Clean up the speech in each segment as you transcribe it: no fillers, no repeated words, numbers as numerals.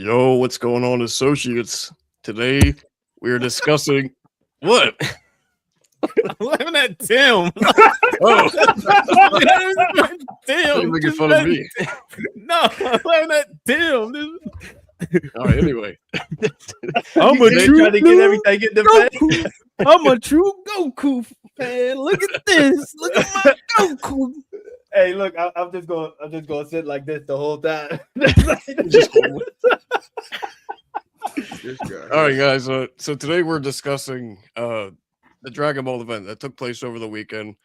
Yo, what's going on, associates? Today we are discussing what? I'm laughing at Tim. Oh, Tim, you're making fun of me. No, I'm laughing at Tim. All right, anyway, I'm a They true trying to get everything in the Goku. I'm a true Goku fan. Look at this. Look at my Goku. Hey, look, I'm just gonna sit like this the whole time. just hold it. This guy. All right, guys. So today we're discussing the Dragon Ball event that took place over the weekend.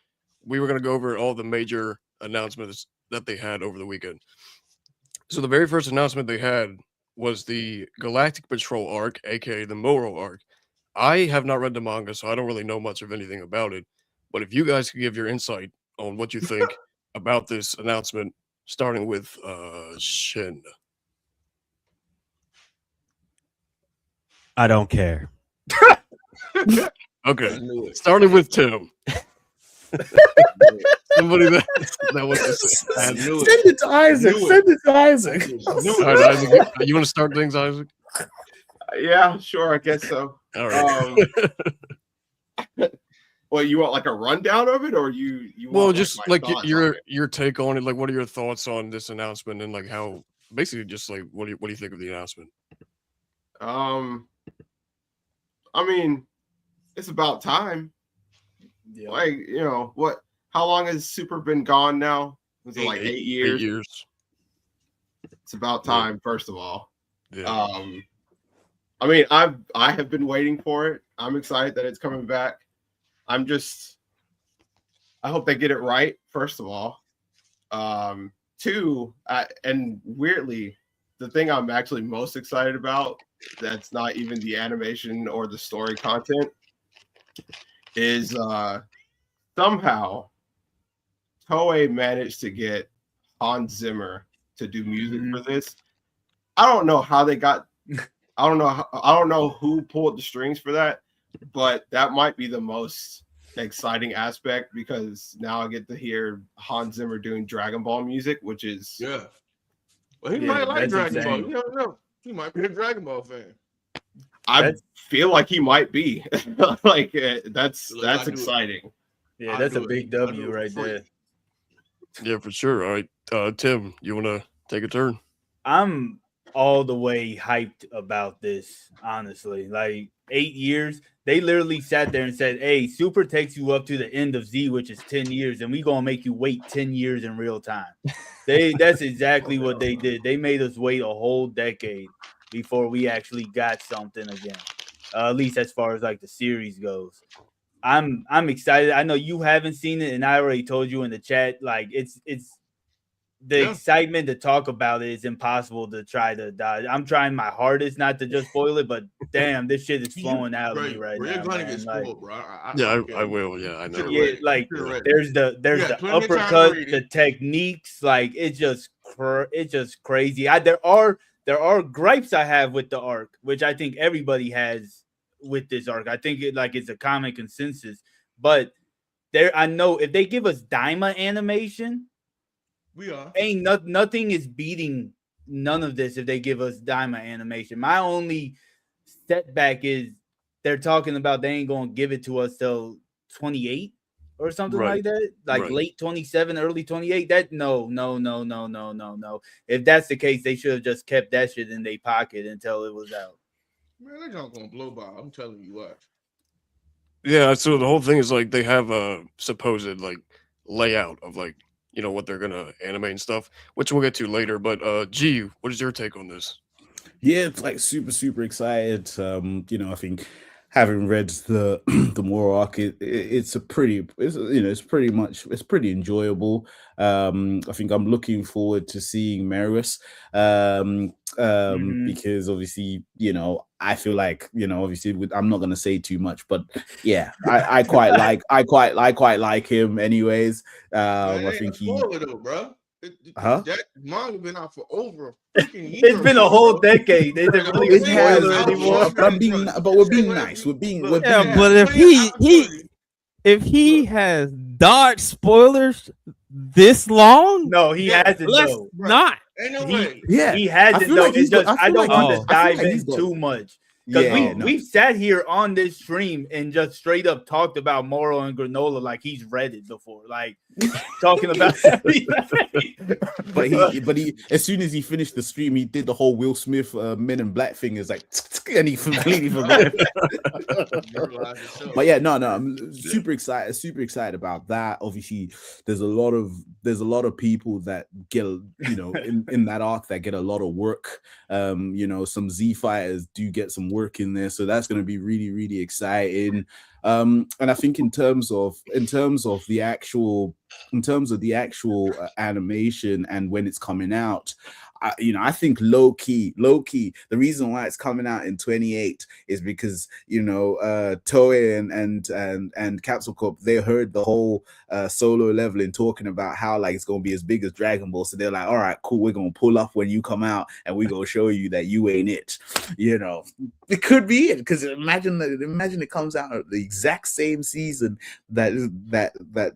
We were going to go over all the major announcements that they had over the weekend. So the very first announcement they had was the Galactic Patrol arc, aka the Moro arc. I have not read the manga, so I don't really know much of anything about it. But if you guys could give your insight on what you think about this announcement, starting with Shin. I don't care. Okay, I knew it. starting with Tim. Somebody that wants to say. I knew Send it to Isaac. Knew it. Send it to Isaac. All right, Isaac, you want to start things, Isaac? Yeah, sure. I guess so. All right. Well, you want like a rundown of it, or you? Well, want, just my like thoughts on your it? your take on it. Like, what are your thoughts on this announcement and like how basically just like what do you think of the announcement? I mean, it's about time. Yeah. Like, what? How long has Super been gone now? Was it like 8 years? 8 years. It's about time. First of all, Yeah. I mean, I have been waiting for it. I'm excited that it's coming back. I hope they get it right. First of all, two, and weirdly, the thing I'm actually most excited about, that's not even the animation or the story content, is somehow Toei managed to get Hans Zimmer to do music for this. I don't know how they got. I don't know who pulled the strings for that, but that might be the most exciting aspect because now I get to hear Hans Zimmer doing Dragon Ball music, which is Yeah. Well, he Yeah, might like that's Dragon Ball. insane. You don't know. He might be a Dragon Ball fan. I That's- feel like he might be. Like that's Look, I do it. exciting. Yeah, I'll that's a do it. big I'll W do it right for there. free. Yeah, for sure. All right, Tim, you want to take a turn? I'm all the way hyped about this, honestly. Like 8 years, they literally sat there and said, "Hey, Super takes you up to the end of Z, which is 10 years, and we gonna make you wait 10 years in real time." That's exactly what they did. They made us wait a whole decade before we actually got something again. At least as far as like the series goes. I'm excited. I know you haven't seen it, and I already told you in the chat, like it's the Yeah. excitement to talk about it is impossible to try to dodge. I'm trying my hardest not to just spoil it, but damn, this shit is flowing out of me right Bro, now. you're gonna man. get Like, spoiled, bro. I will. Yeah, I know. Should've yeah, read it. like Should've read it. there's the You got plenty of time to uppercut, read it. the techniques, like it's just crazy. There are gripes I have with the arc, which I think everybody has with this arc. I think it's a common consensus, but I know if they give us Daima animation, We are. nothing is beating none of this if they give us Daima animation. My only setback is they're talking about they ain't gonna give it to us till 28 or something Right. like that, like Right. late 27, early 28. That no. If that's the case, they should have just kept that shit in their pocket until it was out. Man, they're not gonna blow by. I'm telling you what. Yeah, so the whole thing is like they have a supposed like layout of like what they're gonna animate and stuff, which we'll get to later. But G, what is your take on this? Yeah, it's like super excited. I think having read the the Moro arc, it's pretty enjoyable. I think I'm looking forward to seeing Marius. Because obviously, I feel like, obviously I'm not gonna say too much, but yeah, I quite like him anyways. I think he spoiler though, bro. Huh? That manga been out for over a freaking year. It's been a whole decade. They didn't really It has, spoil it anymore. but we're being nice. We're being Yeah, nice. but if he has dodged spoilers this long, No, he hasn't. let's though. not. Ain't no way. Yeah, He has I it feel though. like he's It's just got- I I feel don't like want he's- to I feel dive like in he's got- too much because Yeah, no. we've sat here on this stream and just straight up talked about Moro and Granola like he's read it before, like talking about everything. But he, as soon as he finished the stream, he did the whole Will Smith Men in Black fingers, like, and he completely forgot. Brutalize yourself. But yeah, no, I'm super excited about that. Obviously, there's a lot of people that get, in that arc that get a lot of work. Some Z fighters do get some work in there, so that's going to be really, really exciting. And I think in terms of the actual animation and when it's coming out, I think low key, the reason why it's coming out in 28 is because Toei and Capsule Corp, they heard the whole Solo Leveling talking about how like it's gonna be as big as Dragon Ball, so they're like, all right, cool, we're gonna pull up when you come out and we're gonna show you that you ain't it. It could be it, because imagine it comes out at the exact same season that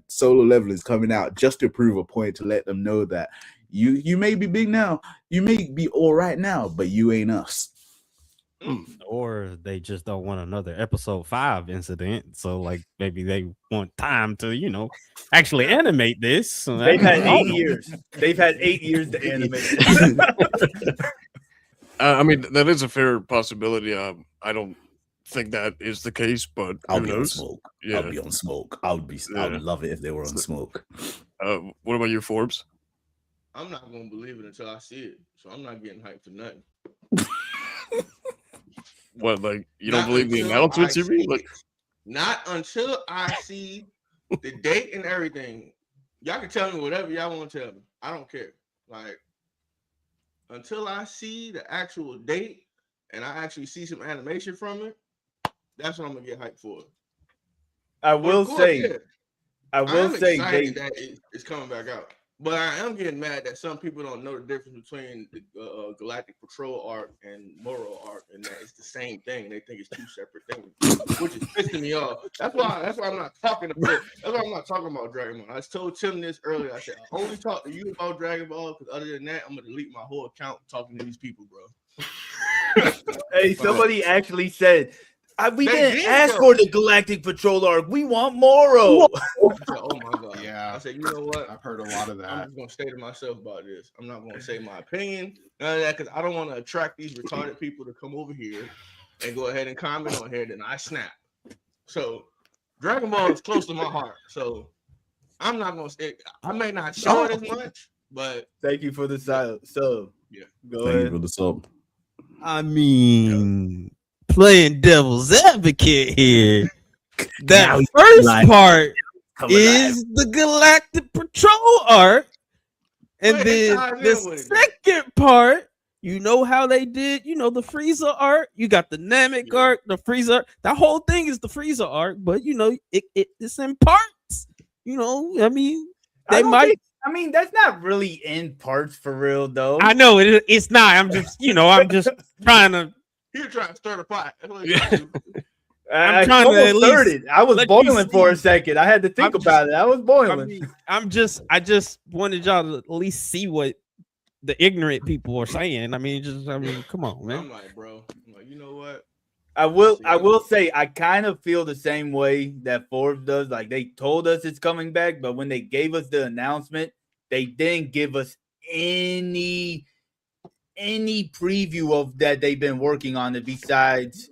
Solo Leveling is coming out, just to prove a point, to let them know that you may be big now, you may be all right now, but you ain't us. Or they just don't want another episode 5 incident. So like maybe they want time to, actually animate this. So They've had I don't 8 know. years. They've had 8 years to animate it. I mean, that is a fair possibility. I don't think that is the case, but I'll who be on knows? Smoke. Yeah. I'll be on Smoke. I would love it if they were on Smoke. What about you, Forbes? I'm not gonna believe it until I see it. So I'm not getting hyped for nothing. What, like you don't Not believe the until announcements? I You mean see like? it. Not until I see the date and everything. Y'all can tell me whatever y'all want to tell me. I don't care. Like until I see the actual date and I actually see some animation from it, that's when I'm gonna get hyped for it. I But will of course, say, yeah, I will I'm say, excited they, that it's coming back out. But I am getting mad that some people don't know the difference between the Galactic Patrol arc and Moro arc, and that it's the same thing. They think it's two separate things, which is pissing me off. That's why I'm not talking about. That's why I'm not talking about Dragon Ball. I told Tim this earlier. I said I only talk to you about Dragon Ball because other than that, I'm gonna delete my whole account talking to these people, bro. hey, somebody actually said, we They didn't did, ask though. for the Galactic Patrol arc. We want Moro. I said, oh my god. Yeah. I said, you know what? I've heard a lot of I'm that. just gonna stay to myself about this. I'm not gonna say my opinion, none of that, because I don't want to attract these retarded people to come over here and go ahead and comment on here. Then I snap. So Dragon Ball is close to my heart. So I'm not gonna stay. I may not show it as much, but Thank you for the silence. So, Yeah. go Thank you ahead. for the sub. I mean, playing devil's advocate here. That Now he's first alive. part Come alive. is the Galactic Patrol arc, and But it then ties in the with it, though. second part, you know how they did, the Frieza arc. You got the Namek Yeah. arc, the Frieza arc. That whole thing is the Frieza arc, but it's in parts. I mean, I they don't might. think- I mean, that's not really in parts for real, though. I know it's not. I'm just, I'm just trying to. You're trying to stir the pot. That's what Yeah. you do. I trying to almost at least started. I was let you boiling for a see. second. I had to think I'm about it. I was I boiling. mean, I just wanted y'all to at least see what the ignorant people are saying. Come on, man. I'm like, bro. I'm like, you know what? I will say I kind of feel the same way that Forbes does. Like they told us it's coming back, but when they gave us the announcement, they didn't give us any preview of that they've been working on it besides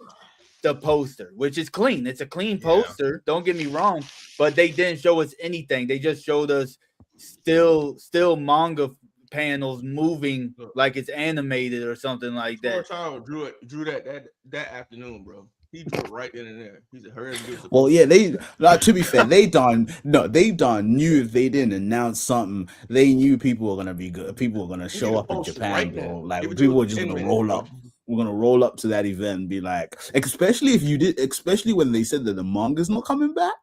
the poster, which is clean. It's a clean Yeah. poster. Don't get me wrong, but they didn't show us anything. They just showed us still manga panels moving like it's animated or something like that. Tortaro drew that afternoon, bro. He drew it right then and there. He said, "Hurry up and do it." Well, yeah, to be fair, they done knew if they didn't announce something, they knew people were gonna be good. People were gonna show up in post it Japan, right bro. now. Like Give it to people us were in just 10 gonna minutes, roll bro. up. We're gonna roll up to that event and be like, especially when they said that the manga's not coming back.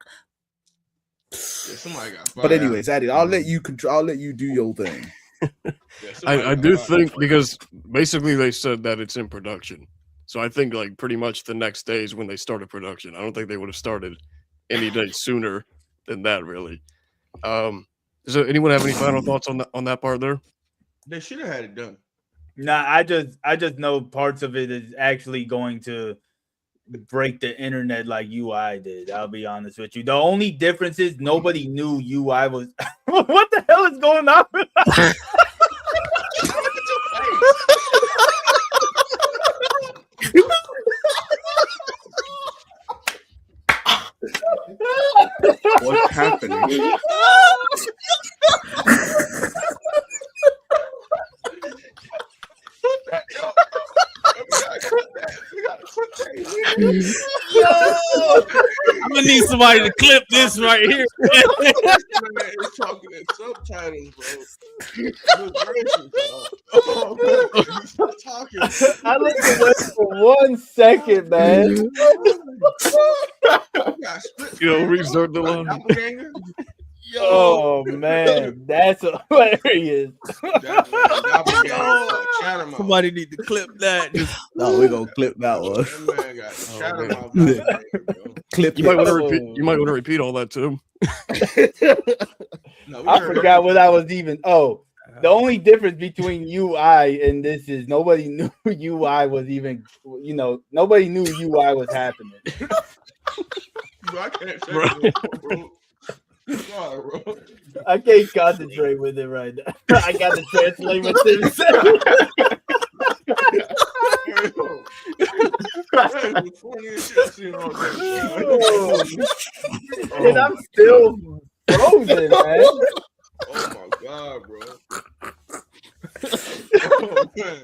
Yeah, somebody got fired. But anyways, Addy, I'll let you do your thing. Yeah, somebody I got do fired. think, because basically they said that it's in production. So I think like pretty much the next day is when they started production. I don't think they would have started any day sooner than that, really. Does anyone have any final thoughts on that part there? They should have had it done. Nah, I just know parts of it is actually going to break the internet like UI did. I'll be honest with you. The only difference is nobody knew UI was. What the hell is going on? What's happening? I'm gonna need somebody to clip this right here. It's talking in subtitles, bro. Good gracious, bro. Oh, man. Stop talking. I looked away for 1 second, man. Restart the line. Doppelganger? Oh man, that's hilarious. Somebody need to clip that. No, we're gonna clip that one. That man got shadow mouth doppelganger, bro. Clip You might want to it. repeat. You might want to repeat all that too. No, we I heard forgot what I was even. Oh, the only difference between UI and this is nobody knew UI was even. You know, nobody knew UI was happening. Bro, I can't say that, bro. Sorry, bro. I can't concentrate with it right now. I got to translate what this says. That is the funniest shit I've seen all day. And I'm still frozen, man. Oh my god, bro. Oh man.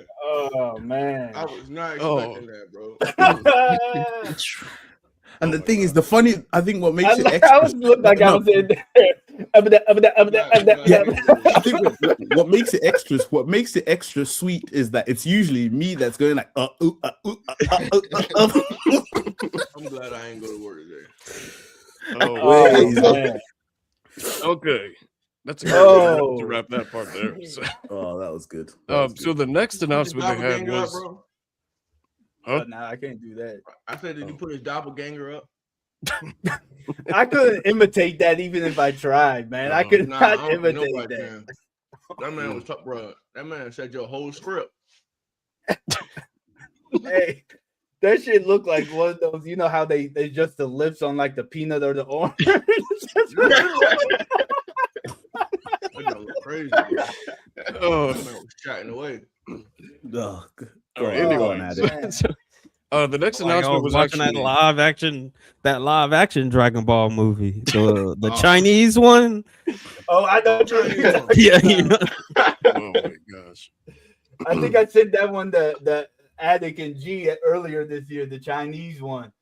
Oh man. I was not expecting that, bro. And the thing is, the funny, I think what makes it I extra. was looked like I was in there. I think what makes it extra sweet is that it's usually me that's going like I'm glad I ain't go to work today. Oh, man. okay. That's a good Oh. to wrap that part there. So, Oh, that was good. so the next announcement they had Doppelganger up, was bro? Huh? Nah, I can't do that. I said, did you put his doppelganger up? I couldn't imitate that even if I tried, man. I could Nah, not I don't think imitate nobody that. can. That man was tough, bro. That man said your whole script. Hey, that shit looked like one of those. You know how they just the lips on like the peanut or the orange. That man was crazy, bro. oh, That man was chatting away. Oh, good. all right, Go anyway. on, Addy. The next Like, I announcement was was watching actually that live action Dragon Ball movie, the Oh. Chinese one. Oh, I know. Yeah, you know. oh my gosh. I think I sent that one the Attic and G earlier this year, the Chinese one.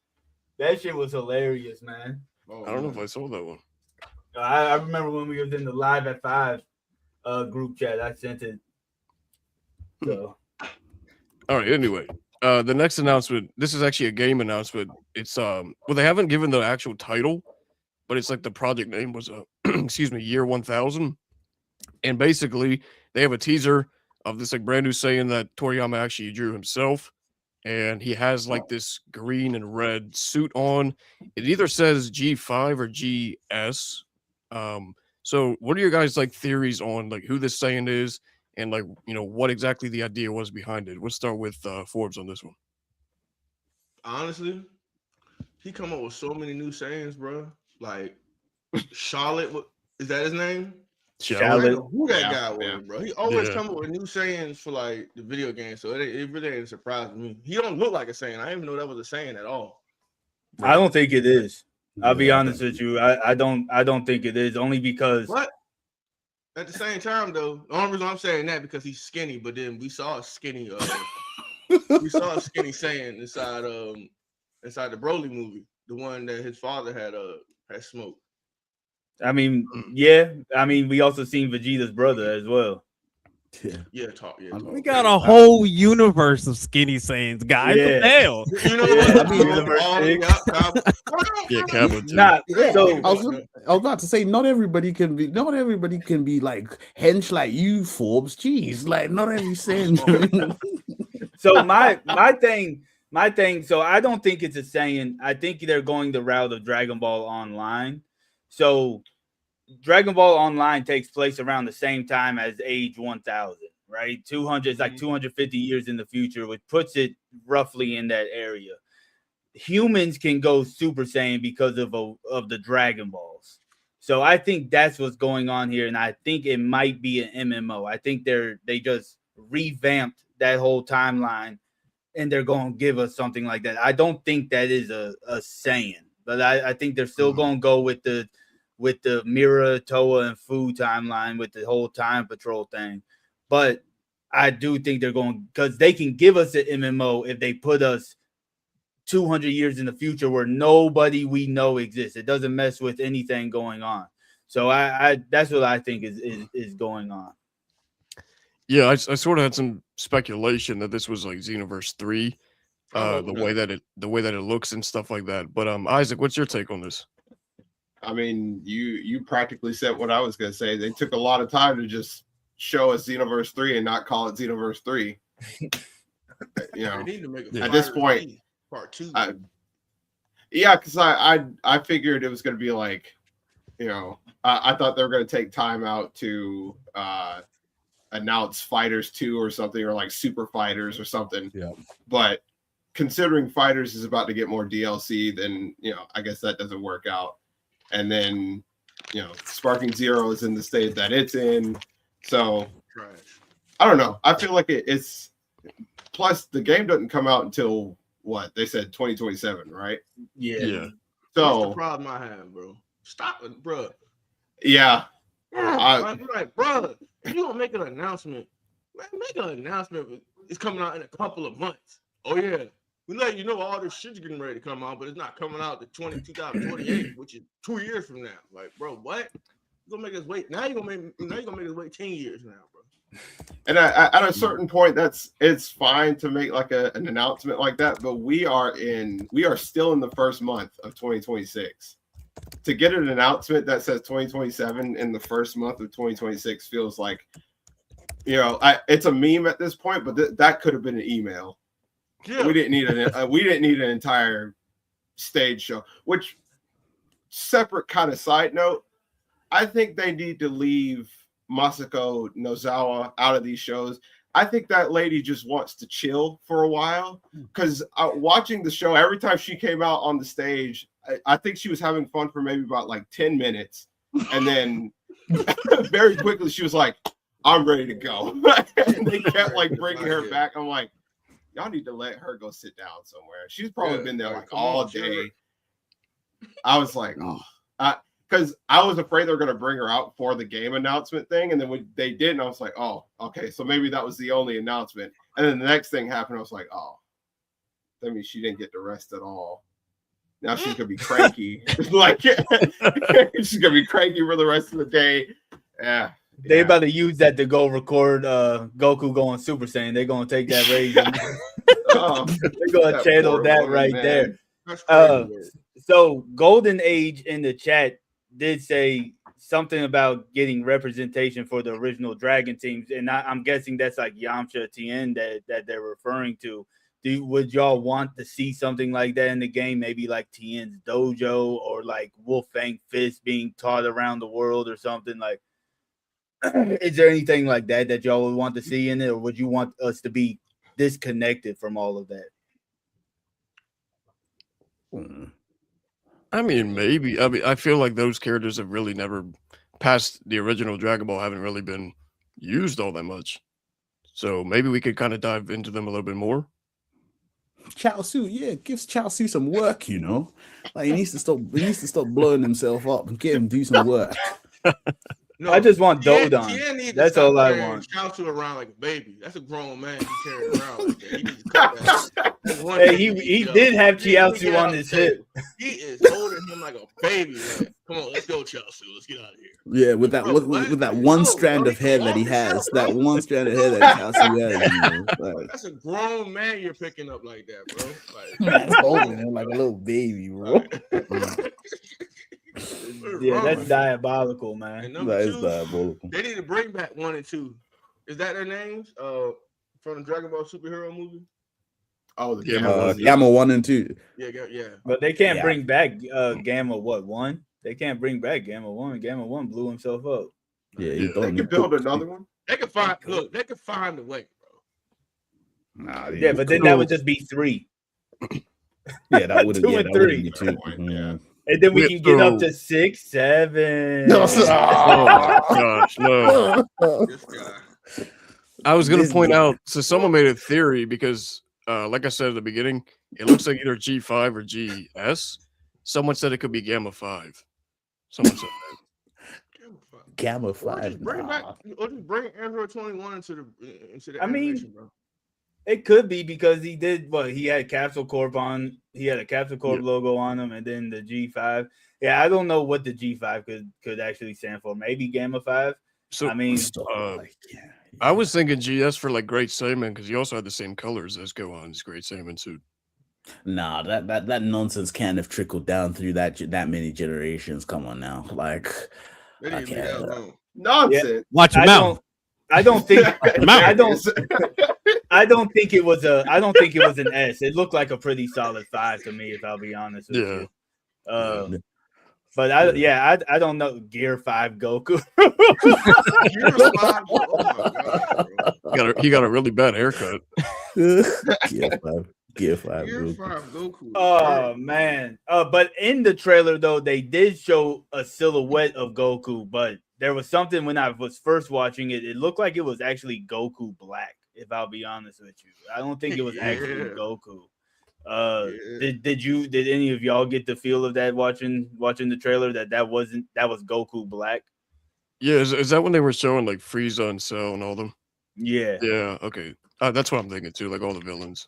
That shit was hilarious, man. Oh, I don't know if man. I saw that one. I remember when we was in the Live at 5 group chat. I sent it. So All right, anyway. The next announcement, this is actually a game announcement. It's well, they haven't given the actual title, but it's like the project name was excuse me, Year 1000. And basically they have a teaser of this like brand new saying that Toriyama actually drew himself. And he has like this green and red suit on. It either says G5 or GS. So what are your guys like theories on like who this saying is and like what exactly the idea was behind it? We'll start with Forbes on this one. Honestly, he come up with so many new sayings, bro. Like Charlotte, is that his name? I Charlotte. don't know who that Yeah, guy was, yeah. bro. He always Yeah. come up with new sayings for like the video game, so it really ain't surprising me. He don't look like a saying. I didn't even know that was a saying at all. I don't think it is. I'll be Yeah. honest with you. I don't think it is, only because But at the same time, though, the only reason I'm saying that because he's skinny. But then we saw a skinny, saying inside the Broly movie, the one that his father had smoked. I mean, yeah. I mean, we also seen Vegeta's brother as well. Yeah. Yeah, talk. Yeah, I'm- talk. We got a whole universe of skinny sayings, guys. Yeah. What the hell? You know Yeah, what? I mean, Yeah, Cabot. too. Nah, Yeah, so I was about to say not everybody can be like hench like you, Forbes. Jeez, like not every saying. So my thing. So I don't think it's a saying. I think they're going the route of Dragon Ball Online. So Dragon Ball Online takes place around the same time as Age 1000, right? 200 is like 250 years in the future, which puts it roughly in that area. Humans can go Super Saiyan because of the Dragon Balls. So I think that's what's going on here, and I think it might be an MMO. I think they just revamped that whole timeline, and they're going to give us something like that. I don't think that is a Saiyan, but I think they're still going to go with the Mira, Toa, and Fu timeline with the whole Time Patrol thing. But I do think they're going, because they can give us an MMO if they put us 200 years in the future where nobody we know exists. It doesn't mess with anything going on. So I that's what I think is going on. Yeah, I sort of had some speculation that this was like Xenoverse 3, the way that it looks and stuff like that. But Isaac, what's your take on this? I mean, you practically said what I was going to say. They took a lot of time to just show us Xenoverse 3 and not call it Xenoverse 3. You know, They need to make at this point, part 2. Yeah, because I figured it was going to be like, you know, I thought they were going to take time out to announce Fighters 2 or something, or like Super Fighters or something. Yeah. But considering Fighters is about to get more DLC, then, you know, I guess that doesn't work out. And then, you know, Sparking Zero is in the state that it's in. So Trash. I don't know. I feel like it's plus the game doesn't come out until what they said 2027, right? Yeah. That's So the problem I have, bro. Stop it, bro. yeah, I'm like, bro, if you don't make an announcement, man, make an announcement. It's coming out in a couple of months. Oh yeah, we let you know all this shit's getting ready to come out, but it's not coming out to 2028, which is 2 years from now. Like, bro, what? You're gonna make us wait? Now you're gonna make us wait 10 years now, bro. and at a certain point, it's fine to make like an announcement like that, but we are still in the first month of 2026. To get an announcement that says 2027 in the first month of 2026 feels like, you know, it's a meme at this point, but that could have been an email. Yeah. We didn't need an entire stage show. Which, separate kind of side note, I think they need to leave Masako Nozawa out of these shows. I think that lady just wants to chill for a while, because watching the show, every time she came out on the stage, I think she was having fun for maybe about like 10 minutes. And then very quickly she was like, I'm ready to go. And they kept like bringing her back. I'm like, y'all need to let her go sit down somewhere. She's probably been there like all day. I was like, because I was afraid they were going to bring her out for the game announcement thing. And then when they didn't, I was like, oh, okay. So maybe that was the only announcement. And then the next thing happened. I was like, oh, that means she didn't get the rest at all. Now she's going to be cranky. Like, she's going to be cranky for the rest of the day. Yeah. They about to use that to go record Goku going Super Saiyan. They're going to take that raise. They're going to channel that right there. So Golden Age in the chat did say something about getting representation for the original Dragon teams, and I'm guessing that's like Yamcha Tien that they're referring to. Would y'all want to see something like that in the game? Maybe like Tien's dojo, or like Wolfang Fist being taught around the world or something like. Is there anything like that y'all would want to see in it, or would you want us to be disconnected from all of that? I mean, maybe. I mean, I feel like those characters have really never, past the original Dragon Ball, haven't really been used all that much. So maybe we could kind of dive into them a little bit more. Chaozu, yeah, gives Chaozu some work, you know. Like he needs to stop blowing himself up and get him do some work. No, I just want Dodon. That's all I want. Chaozu around like a baby. That's a grown man. He carried around like that. He needs to cut that. Hey, he did have Chaozu on his hip. He is holding him like a baby. Man. Come on, let's go, Chaozu. Let's get out of here. Yeah, with that with that one strand of hair that he has, that one strand of hair that Chaozu has. You know, like, that's a grown man you're picking up like that, bro. That's holding him like a little baby, bro. Yeah, that's diabolical, man. That is diabolical. They need to bring back 1 and 2. Is that their names? From the Dragon Ball superhero movie? Oh, the Gamma 1 and 2. Yeah. But they can't bring back Gamma 1? They can't bring back Gamma 1. Gamma 1 blew himself up. Yeah, they can build another one. They can find they can find a way, bro. Nah, Yeah, but then that would just be 3. yeah, that wouldn't 2 yeah, and that wouldn't 3. be 2. Yeah. And then we Yeah, can get up so- to 6, 7. No, Oh my gosh, no. This guy. I was gonna This point guy. out. So someone made a theory because, like I said at the beginning, it looks like either G5 or GS. Someone said it could be Gamma 5. Someone said that. Gamma Or 5. just bring back, or just bring Android 21 into the I mean, animation, bro. It could be because he did what he had Capsule Corp on. He had a Capsule Corp logo on him, and then the G5. Yeah, I don't know what the G5 could actually stand for. Maybe Gamma 5. So I mean, I was thinking GS for like Great Saiyaman because he also had the same colors as Gohan's Great Saiyaman suit. nah, that nonsense can't have trickled down through that many generations. Come on now, like They didn't Okay. leave that alone. Nonsense. Watch your mouth. I don't think I don't There I don't think it was an S. It looked like a pretty solid 5 to me, if I'll be honest with Yeah. you. But I don't know. Gear 5 Goku. Gear 5, oh my God, bro. He got a really bad haircut. Gear 5. Gear Goku. 5 Goku. Oh man. But in the trailer though, they did show a silhouette of Goku, but there was something when I was first watching it, it looked like it was actually Goku Black, if I'll be honest with you. I don't think it was actually Yeah. Goku. Yeah. Did any of y'all get the feel of that watching the trailer that was Goku Black? Yeah, is that when they were showing like Frieza and Cell and all them? Yeah. Yeah, okay. That's what I'm thinking too, like all the villains.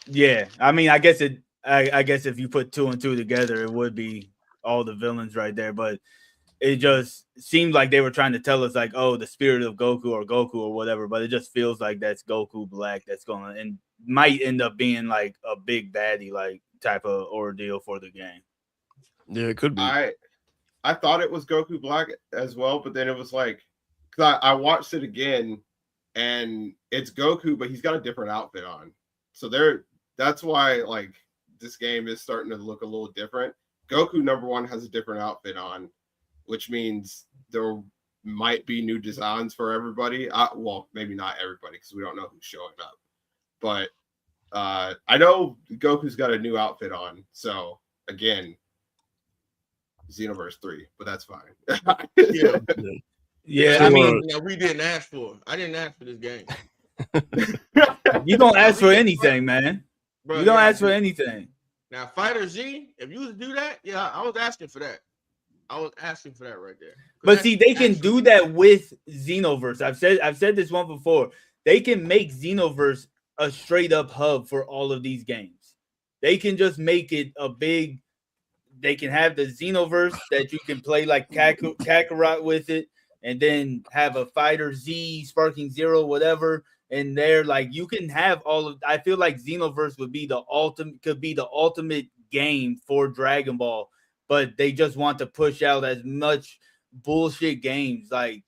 Yeah. I mean, I guess if you put 2 and 2 together, it would be all the villains right there, but it just seemed like they were trying to tell us like, oh, the spirit of Goku or whatever, but it just feels like that's Goku Black that's going to and might end up being like a big baddie like type of ordeal for the game. Yeah, it could be. I thought it was Goku Black as well, but then it was like, because I watched it again, and it's Goku, but he's got a different outfit on. So that's why like this game is starting to look a little different. Goku #1 has a different outfit on, which means there might be new designs for everybody. Well, maybe not everybody because we don't know who's showing up. But I know Goku's got a new outfit on. So again, Xenoverse 3, but that's fine. Yeah. Yeah, So, I mean, we didn't ask for it. I didn't ask for this game. you don't ask for anything, man. Bro, You don't yeah, ask for anything. Now, Fighter Z, if you was to do that, yeah, I was asking for that. I was asking for that right there. 'Cause But that's see, they can actually- do that with Xenoverse. I've said this one before. They can make Xenoverse a straight up hub for all of these games. They can just make it a big. They can have the Xenoverse that you can play like Kakarot with it, and then have a Fighter Z, Sparking Zero, whatever. And they're like, you can have all of. I feel like Xenoverse would be the ultimate game for Dragon Ball, but they just want to push out as much bullshit games. Like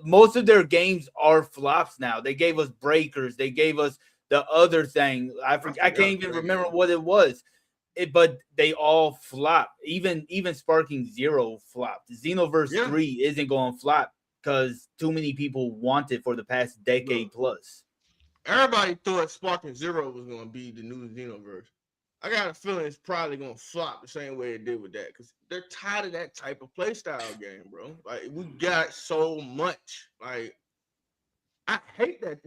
most of their games are flops now. They gave us Breakers. They gave us the other thing. I can't even remember what it was. But they all flop. Even Sparking Zero flopped. Xenoverse 3 isn't going to flop because too many people want it for the past decade plus. Everybody thought Sparking Zero was going to be the new Xenoverse. I got a feeling it's probably going to flop the same way it did with that because they're tired of that type of playstyle game, bro. Like, we got so much. Like, I hate that.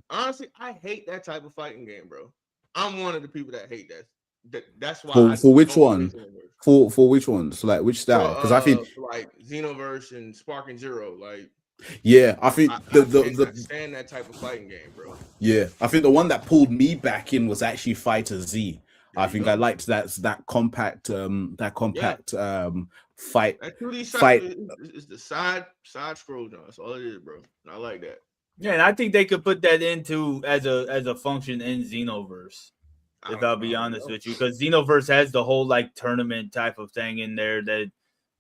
Honestly, I hate that type of fighting game, bro. I'm one of the people that hate that. That's why. For which one? Xenoverse. For which one? So like which style? Because I think like Xenoverse and Sparking Zero, like yeah, I think I the stand that type of fighting game, bro. yeah, I think the one that pulled me back in was actually Fighter Z. I think I liked that compact fight. That 2D fight. is the side scroll, John. That's all it is, bro. And I like that. Yeah, and I think they could put that into as a function in Xenoverse. If I'll be honest with you, because Xenoverse has the whole like tournament type of thing in there that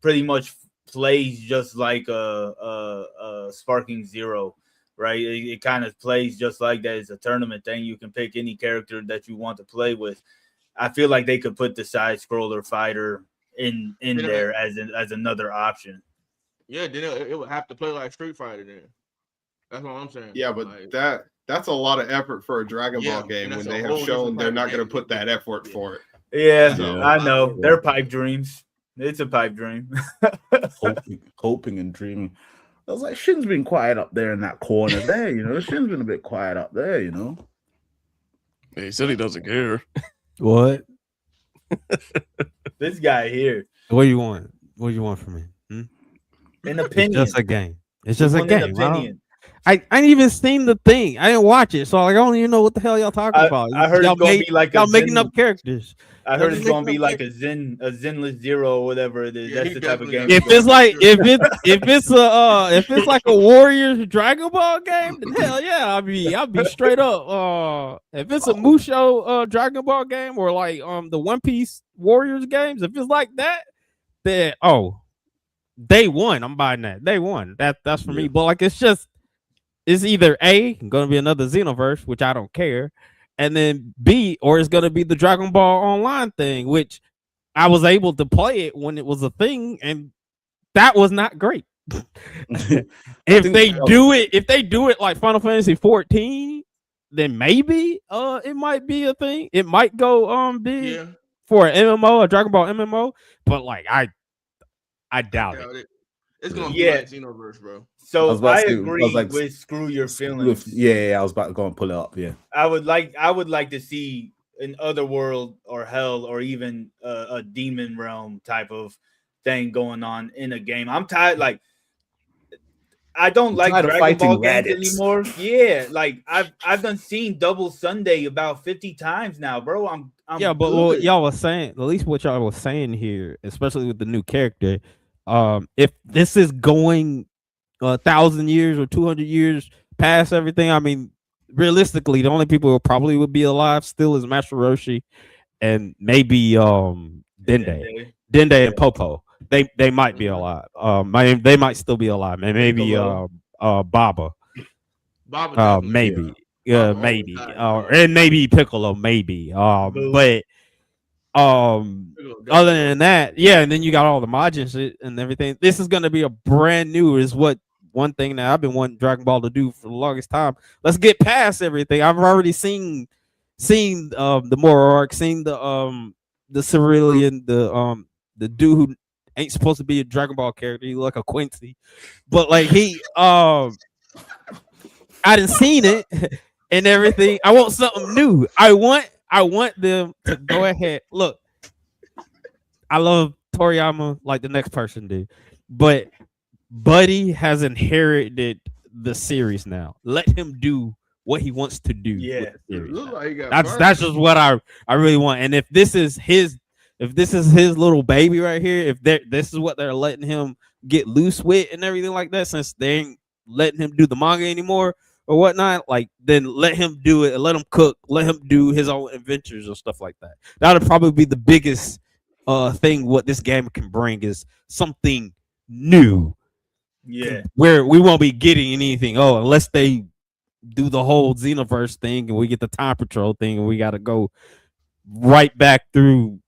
pretty much plays just like a Sparking Zero, right? It kind of plays just like that. It's a tournament thing. You can pick any character that you want to play with. I feel like they could put the side scroller fighter in there as another option. Yeah, then it would have to play like Street Fighter then. That's all I'm saying. Yeah, but Like, that's a lot of effort for a Dragon Yeah, Ball game and when that's a they whole have shown different they're type not of going to game. put that effort for it. Yeah, Yeah. I know. Yeah. They're pipe dreams. It's a pipe dream. hoping and dreaming. I was like, Shin's been quiet up there in that corner there, you know. Shin's been a bit quiet up there, you know. He said he doesn't care. What? This guy here, What do you want? What do you want from me? Hmm? an It's opinion. just a game. It's just a Want an game. I opinion. ain't even seen the thing. I didn't watch it, so like, I don't even know what the hell y'all talking about. I heard y'all it's gonna be like a y'all making Zen- up characters. I heard Y'all it's gonna making be up like a Zenless Zero or whatever it is. Yeah, That's he the type of definitely game. got If Yeah, it's like sure. if it's like a Warriors Dragon Ball game, then hell yeah, I'll be straight up. If it's a Musho Dragon Ball game or like the One Piece Warriors games, if it's like that, then day one, I'm buying that. Day one. That's for me. But like it's either A, gonna be another Xenoverse, which I don't care, and then B, or it's gonna be the Dragon Ball Online thing, which I was able to play it when it was a thing, and that was not great. If they do it like Final Fantasy 14, then maybe it might be a thing. It might go big Yeah, for an MMO, a Dragon Ball MMO, but like I doubt it. doubt it. It's gonna Yeah. be like Xenoverse, bro. So was about I to say- I agree was like, with screw your feelings. Yeah, I was about to go and pull it up. Yeah. I would like to see an otherworld or hell or even a demon realm type of thing going on in a game. I'm tired. Like I don't I'm like tired of Dragon Ball fighting games rabbits. anymore. Yeah, like I've done seen Double Sunday about 50 times now, bro. I'm Yeah, but what good. y'all was saying, at least what y'all was saying here, especially with the new character, if this is going 1,000 years or 200 years past everything, I mean, realistically, the only people who probably would be alive still is Master Roshi and maybe Dende and Popo. They might be alive. They might still be alive. And maybe Baba. Baba definitely, Maybe. yeah. Baba Maybe. always died, And maybe Piccolo, maybe. Boo. But Piccolo other definitely. than that, yeah, and then you got all the Majin shit and everything. This is gonna be a brand new, is what one thing that I've been wanting Dragon Ball to do for the longest time. Let's get past everything. I've already seen the Moro arc, seen the Cerulean, the dude who ain't supposed to be a Dragon Ball character. He look like a Quincy, but like he I didn't seen it and everything. I want something new. I want them to go ahead. Look, I love Toriyama like the next person did, but Buddy has inherited the series now. Let him do what he wants to do. Yeah. with the It series look now. like he got That's burned. just what I really want. And if this is his little baby right here, if this is what they're letting him get loose with and everything like that, since they ain't letting him do the manga anymore or whatnot, like then let him do it and let him cook, let him do his own adventures or stuff like that. That would probably be the biggest thing what this game can bring is something new. Yeah. Where we won't be getting anything unless they do the whole Xenoverse thing and we get the Time Patrol thing and we got to go right back through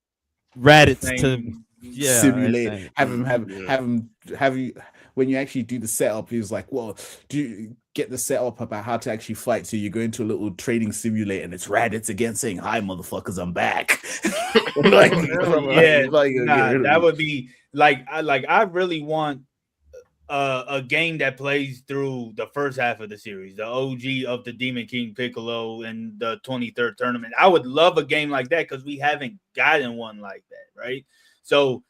Raditz to Same. simulate, everything. have you when you actually do the setup. He was like, well, do you get the setup about how to actually fight? So you go into a little training simulator and it's Raditz again saying, "Hi, motherfuckers, I'm back." Like, Yeah, like, that would be like I really want a game that plays through the first half of the series, the OG of the Demon King Piccolo and the 23rd tournament. I would love a game like that because we haven't gotten one like that, right? So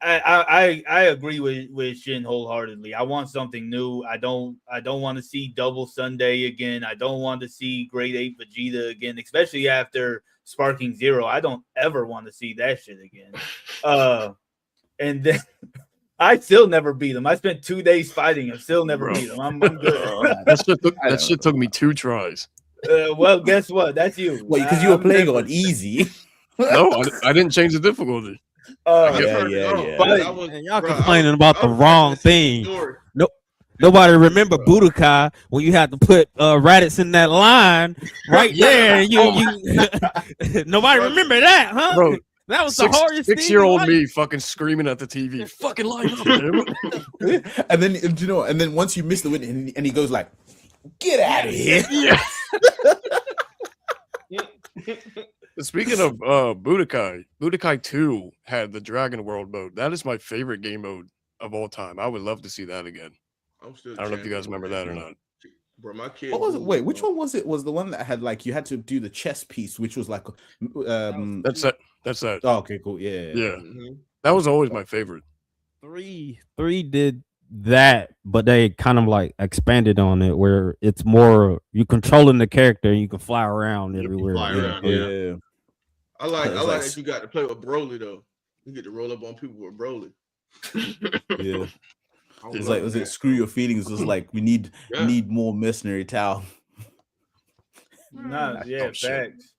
I agree with Shin wholeheartedly. I want something new. I don't want to see Double Sunday again. I don't want to see Grade 8 Vegeta again, especially after Sparking Zero. I don't ever want to see that shit again. And then I still never beat him. I spent 2 days fighting him, still never beat him. I'm good. That shit took me 2 tries. Well, guess what? That's you. Well, because you were I'm playing different. on easy. No, I didn't change the difficulty. I Yeah, heard it yeah, all, yeah. but But- I was- Man, y'all bro, complaining I was- about I the was wrong happy to see the thing. story. Nobody remember Budokai when you had to put Raditz in that line right there. And you nobody remember that, huh? Bro, That was the hardest thing. 6-year-old in life. me fucking screaming at the TV. Fucking line up, man. And then, do you know? And then once you miss the win, and he goes like, Get out of here. Speaking of Budokai 2 had the Dragon World mode. That is my favorite game mode of all time. I would love to see that again. I'm still I don't know if you guys champion remember on that or not. Bro, my kid. What was it? moved, Wait, which bro. one was it? Was the one that had like you had to do the chess piece, which was like That's that. That's that. oh, okay, cool. Yeah. Yeah, Mhm. that was always my favorite. 3 did that, but they kind of like expanded on it where it's more you controlling the character and you can fly around everywhere. fly around. Yeah. I like It's like- that you got to play with Broly though. You get to roll up on people with Broly. Yeah. I It's love like, was it that. screw your feelings? It was like we need more mercenary talent. Nah, yeah, Oh, shit. facts.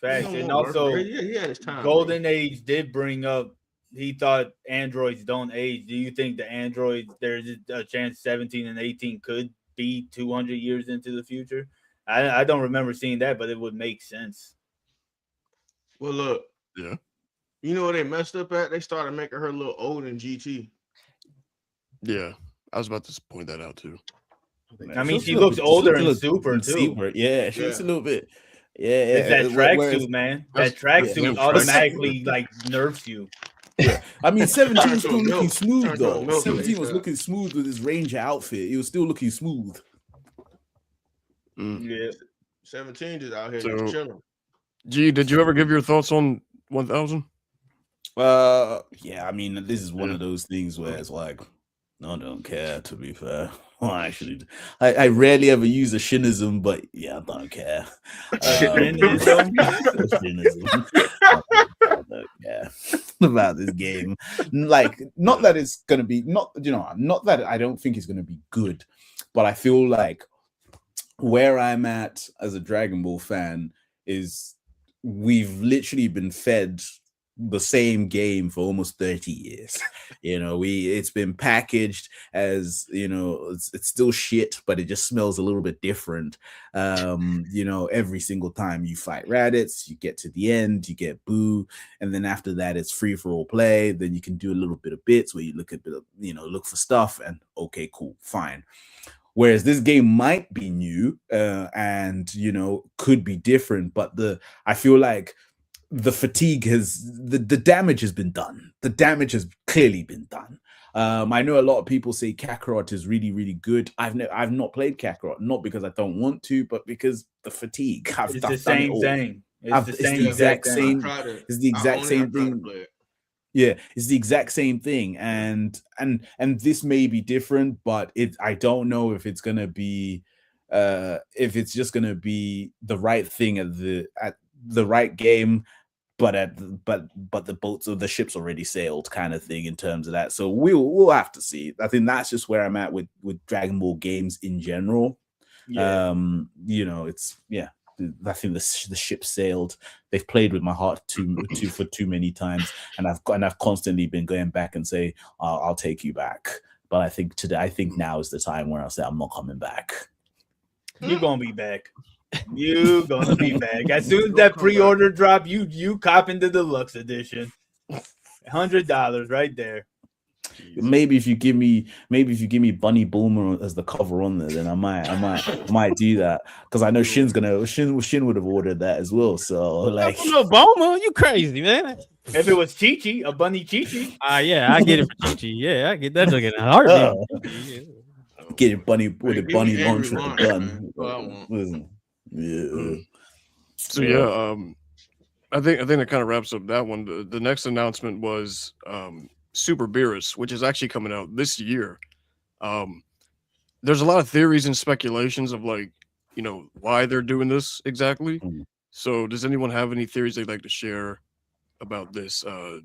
He And don't want also, work. he had his time. Golden Age did bring up. He thought androids don't age. Do you think the androids there's a chance 17 and 18 could be 200 years into the future? I don't remember seeing that, but it would make sense. Well, look. Yeah. You know what they messed up at? They started making her a little old in GT. Yeah, I was about to point that out too. I mean, She she looks looks older in looks Super in too. Super. Yeah, she looks a little bit. Yeah, It's that whereas- tracksuit, man. That's- That tracksuit yeah, automatically like nerfs you. I mean, 17 Turned was to still a looking milk. smooth Turned to a though. milk 17 was face, looking smooth with his Ranger outfit. It was still looking smooth. Mm. Yeah. 17 just out here So- just chilling. G, did you ever give your thoughts on 1000? Yeah, I mean, this is one of those things where it's like, I don't care, to be fair. Well, actually, I rarely ever use a shinism, but yeah, I don't care. Shinism? Shinism. I don't care about this game. Like, not that it's gonna be not that I don't think it's gonna be good, but I feel like where I'm at as a Dragon Ball fan is we've literally been fed the same game for almost 30 years. It's been packaged as, it's still shit, but it just smells a little bit different. Every single time you fight Raditz, you get to the end, you get Boo, and then after that it's free for all play. Then you can do a little bit of bits where you look for stuff, and okay, cool, fine. Whereas this game might be new and could be different, but I feel like the fatigue the damage has been done. The damage has clearly been done. I know a lot of people say Kakarot is really, really good. I've not played Kakarot, not because I don't want to, but because the fatigue. It's the same thing. It's the same exact thing. same. It's the exact same thing. Yeah, it's the exact same thing, and this may be different, but I don't know if it's gonna be, if it's just gonna be the right thing at the right game, but the boats or the ships already sailed, kind of thing in terms of that. So we'll have to see. I think that's just where I'm at with Dragon Ball games in general. Yeah. I think the ship sailed. They've played with my heart for too many times, and I've constantly been going back and say, I'll take you back. But I think now is the time where I'll say I'm not coming back. You're gonna be back. You gonna be back as soon as that pre-order drop. You copping the deluxe edition, $100 right there. Maybe if you give me Bunny Boomer as the cover on there, then I might do that, because I know Shin would have ordered that as well. So like, No, Boma, you crazy, man. If it was Chi-Chi, a bunny Chi-Chi, Yeah, I get it for Chi-Chi. Yeah, I get that joke in a heartbeat. get it bunny with a Give me bunny Angry launch with a Launch, gun. man. That's what I want. Listen, yeah. So yeah, I think that kind of wraps up that one. The next announcement was Super Beerus, which is actually coming out this year. There's a lot of theories and speculations of why they're doing this exactly. Mhm. So does anyone have any theories they'd like to share about this? We'll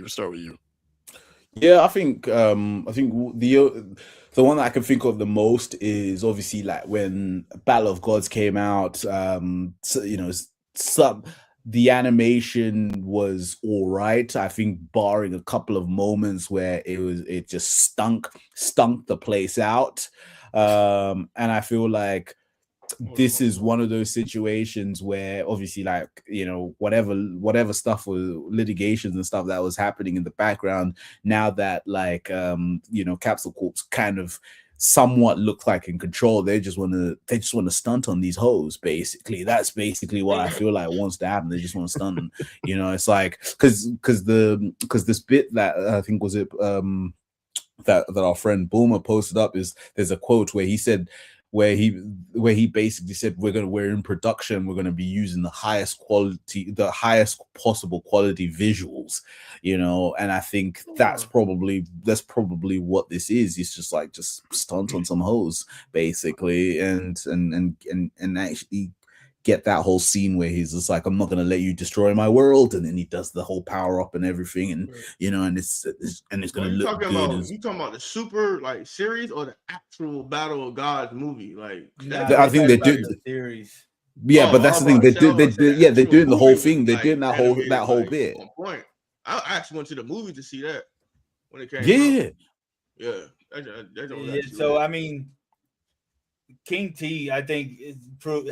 start with you. Yeah, I think the one that I can think of the most is obviously like when Battle of Gods came out. The animation was all right. I think barring a couple of moments where it just stunk the place out. And I feel like this is one of those situations where obviously whatever stuff was litigations and stuff that was happening in the background, now that Capsule Corp's kind of somewhat look like in control. They just want to stunt on these hoes. Basically, that's basically what I feel like wants to happen. They just want to stunt them. You know, it's like because this bit that I think was it that our friend Boomer posted up is there's a quote where he said where he basically said we're in production, we're going to be using the highest possible quality visuals, you know, and I think that's probably what this is. It's just like stunt on some hoes basically, and actually get that whole scene where he's just like, I'm not going to let you destroy my world, and then he does the whole power up and everything, and you know, and it's going to look good. You talking about the super like series or the actual Battle of Gods movie? Like, I think they do the series. Yeah, but that's the thing. They're doing the whole thing. They're doing that whole bit. On point. I actually went to the movie to see that when it came out. Yeah. So I mean, King T, I think,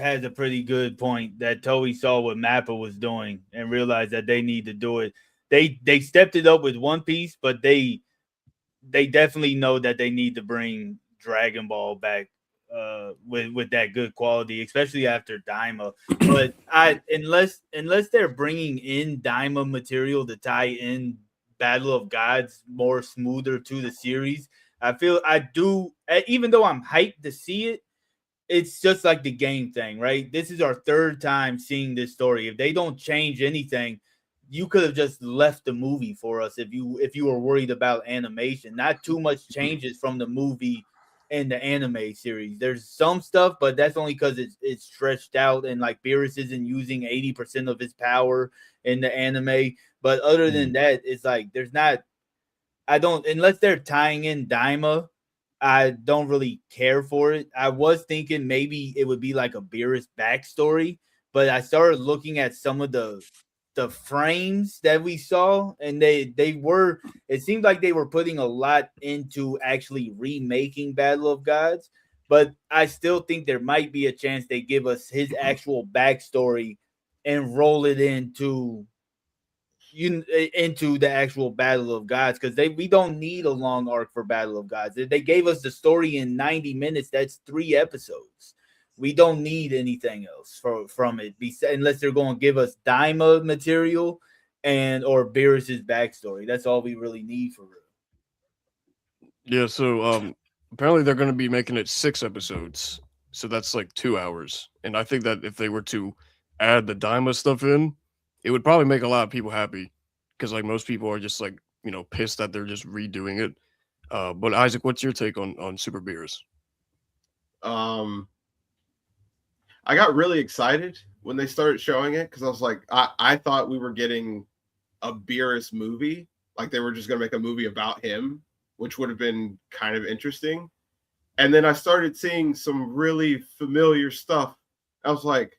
has a pretty good point that Toei saw what Mappa was doing and realized that they need to do it. They stepped it up with One Piece, but they definitely know that they need to bring Dragon Ball back with that good quality, especially after Daima. But unless they're bringing in Daima material to tie in Battle of Gods more smoother to the series, even though I'm hyped to see it, it's just like the game thing, right? This is our third time seeing this story. If they don't change anything, you could have just left the movie for us if you were worried about animation. Not too much changes from the movie and the anime series. There's some stuff, but that's only because it's stretched out, and like Beerus isn't using 80% of his power in the anime. But other than that, it's like unless they're tying in Daima, I don't really care for it. I was thinking maybe it would be like a Beerus backstory, but I started looking at some of the frames that we saw, and it seemed like they were putting a lot into actually remaking Battle of Gods, but I still think there might be a chance they give us his actual backstory and roll it into the actual Battle of Gods, because we don't need a long arc for Battle of Gods. If they gave us the story in 90 minutes, that's 3 episodes. We don't need anything else from it, unless they're going to give us Daima material or Beerus's backstory. That's all we really need for real. Yeah, so apparently they're going to be making it 6 episodes, so that's like 2 hours. And I think that if they were to add the Daima stuff in, it would probably make a lot of people happy, because like most people are just like, you know, pissed that they're just redoing it. But Isaac, what's your take on Super Beerus? I got really excited when they started showing it, because I was like, I thought we were getting a Beerus movie, like they were just gonna make a movie about him, which would have been kind of interesting. And then I started seeing some really familiar stuff. I was like,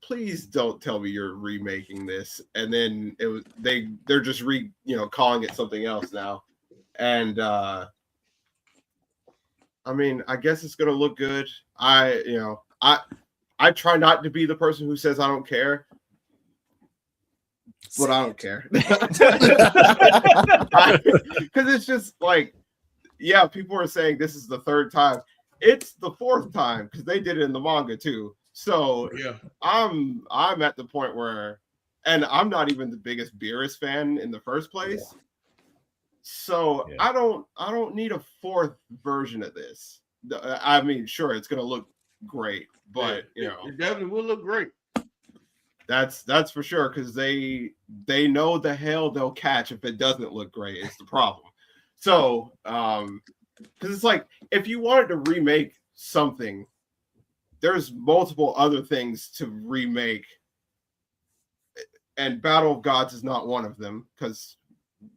please don't tell me you're remaking this. And then they're just calling it something else now. And I mean, I guess it's gonna look good. I try not to be the person who says I don't care, but I don't care. Because it's just like, yeah, people are saying this is the 3rd time. It's the 4th time, because they did it in the manga too. So yeah, I'm at the point where, and I'm not even the biggest Beerus fan in the first place. So yeah. I don't need a 4th version of this. I mean, sure, it's gonna look great, but it definitely will look great. That's for sure, because they know the hell they'll catch if it doesn't look great. It's the problem. So because it's like, if you wanted to remake something, there's multiple other things to remake, and Battle of Gods is not one of them, because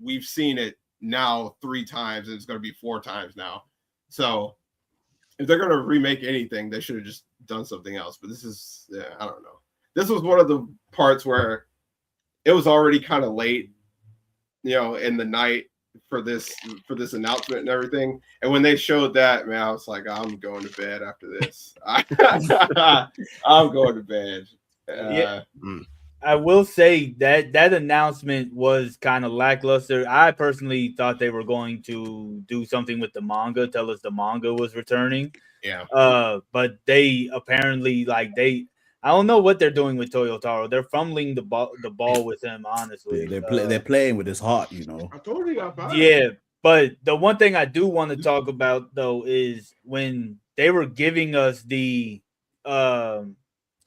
we've seen it now 3 times, and it's going to be 4 times now. So if they're going to remake anything, they should have just done something else. But this is, I don't know. This was one of the parts where it was already kind of late, in the night for this announcement and everything. And when they showed that, man, I was like, I'm going to bed after this. I'm going to bed. I will say that that announcement was kind of lackluster. I personally thought they were going to do something with the manga, tell us the manga was returning. Yeah. But they apparently I don't know what they're doing with Toyotaro. They're fumbling the ball with him, honestly. They're playing with his heart, you know. I told you got fired. Yeah, but the one thing I do want to talk about though is when they were giving us the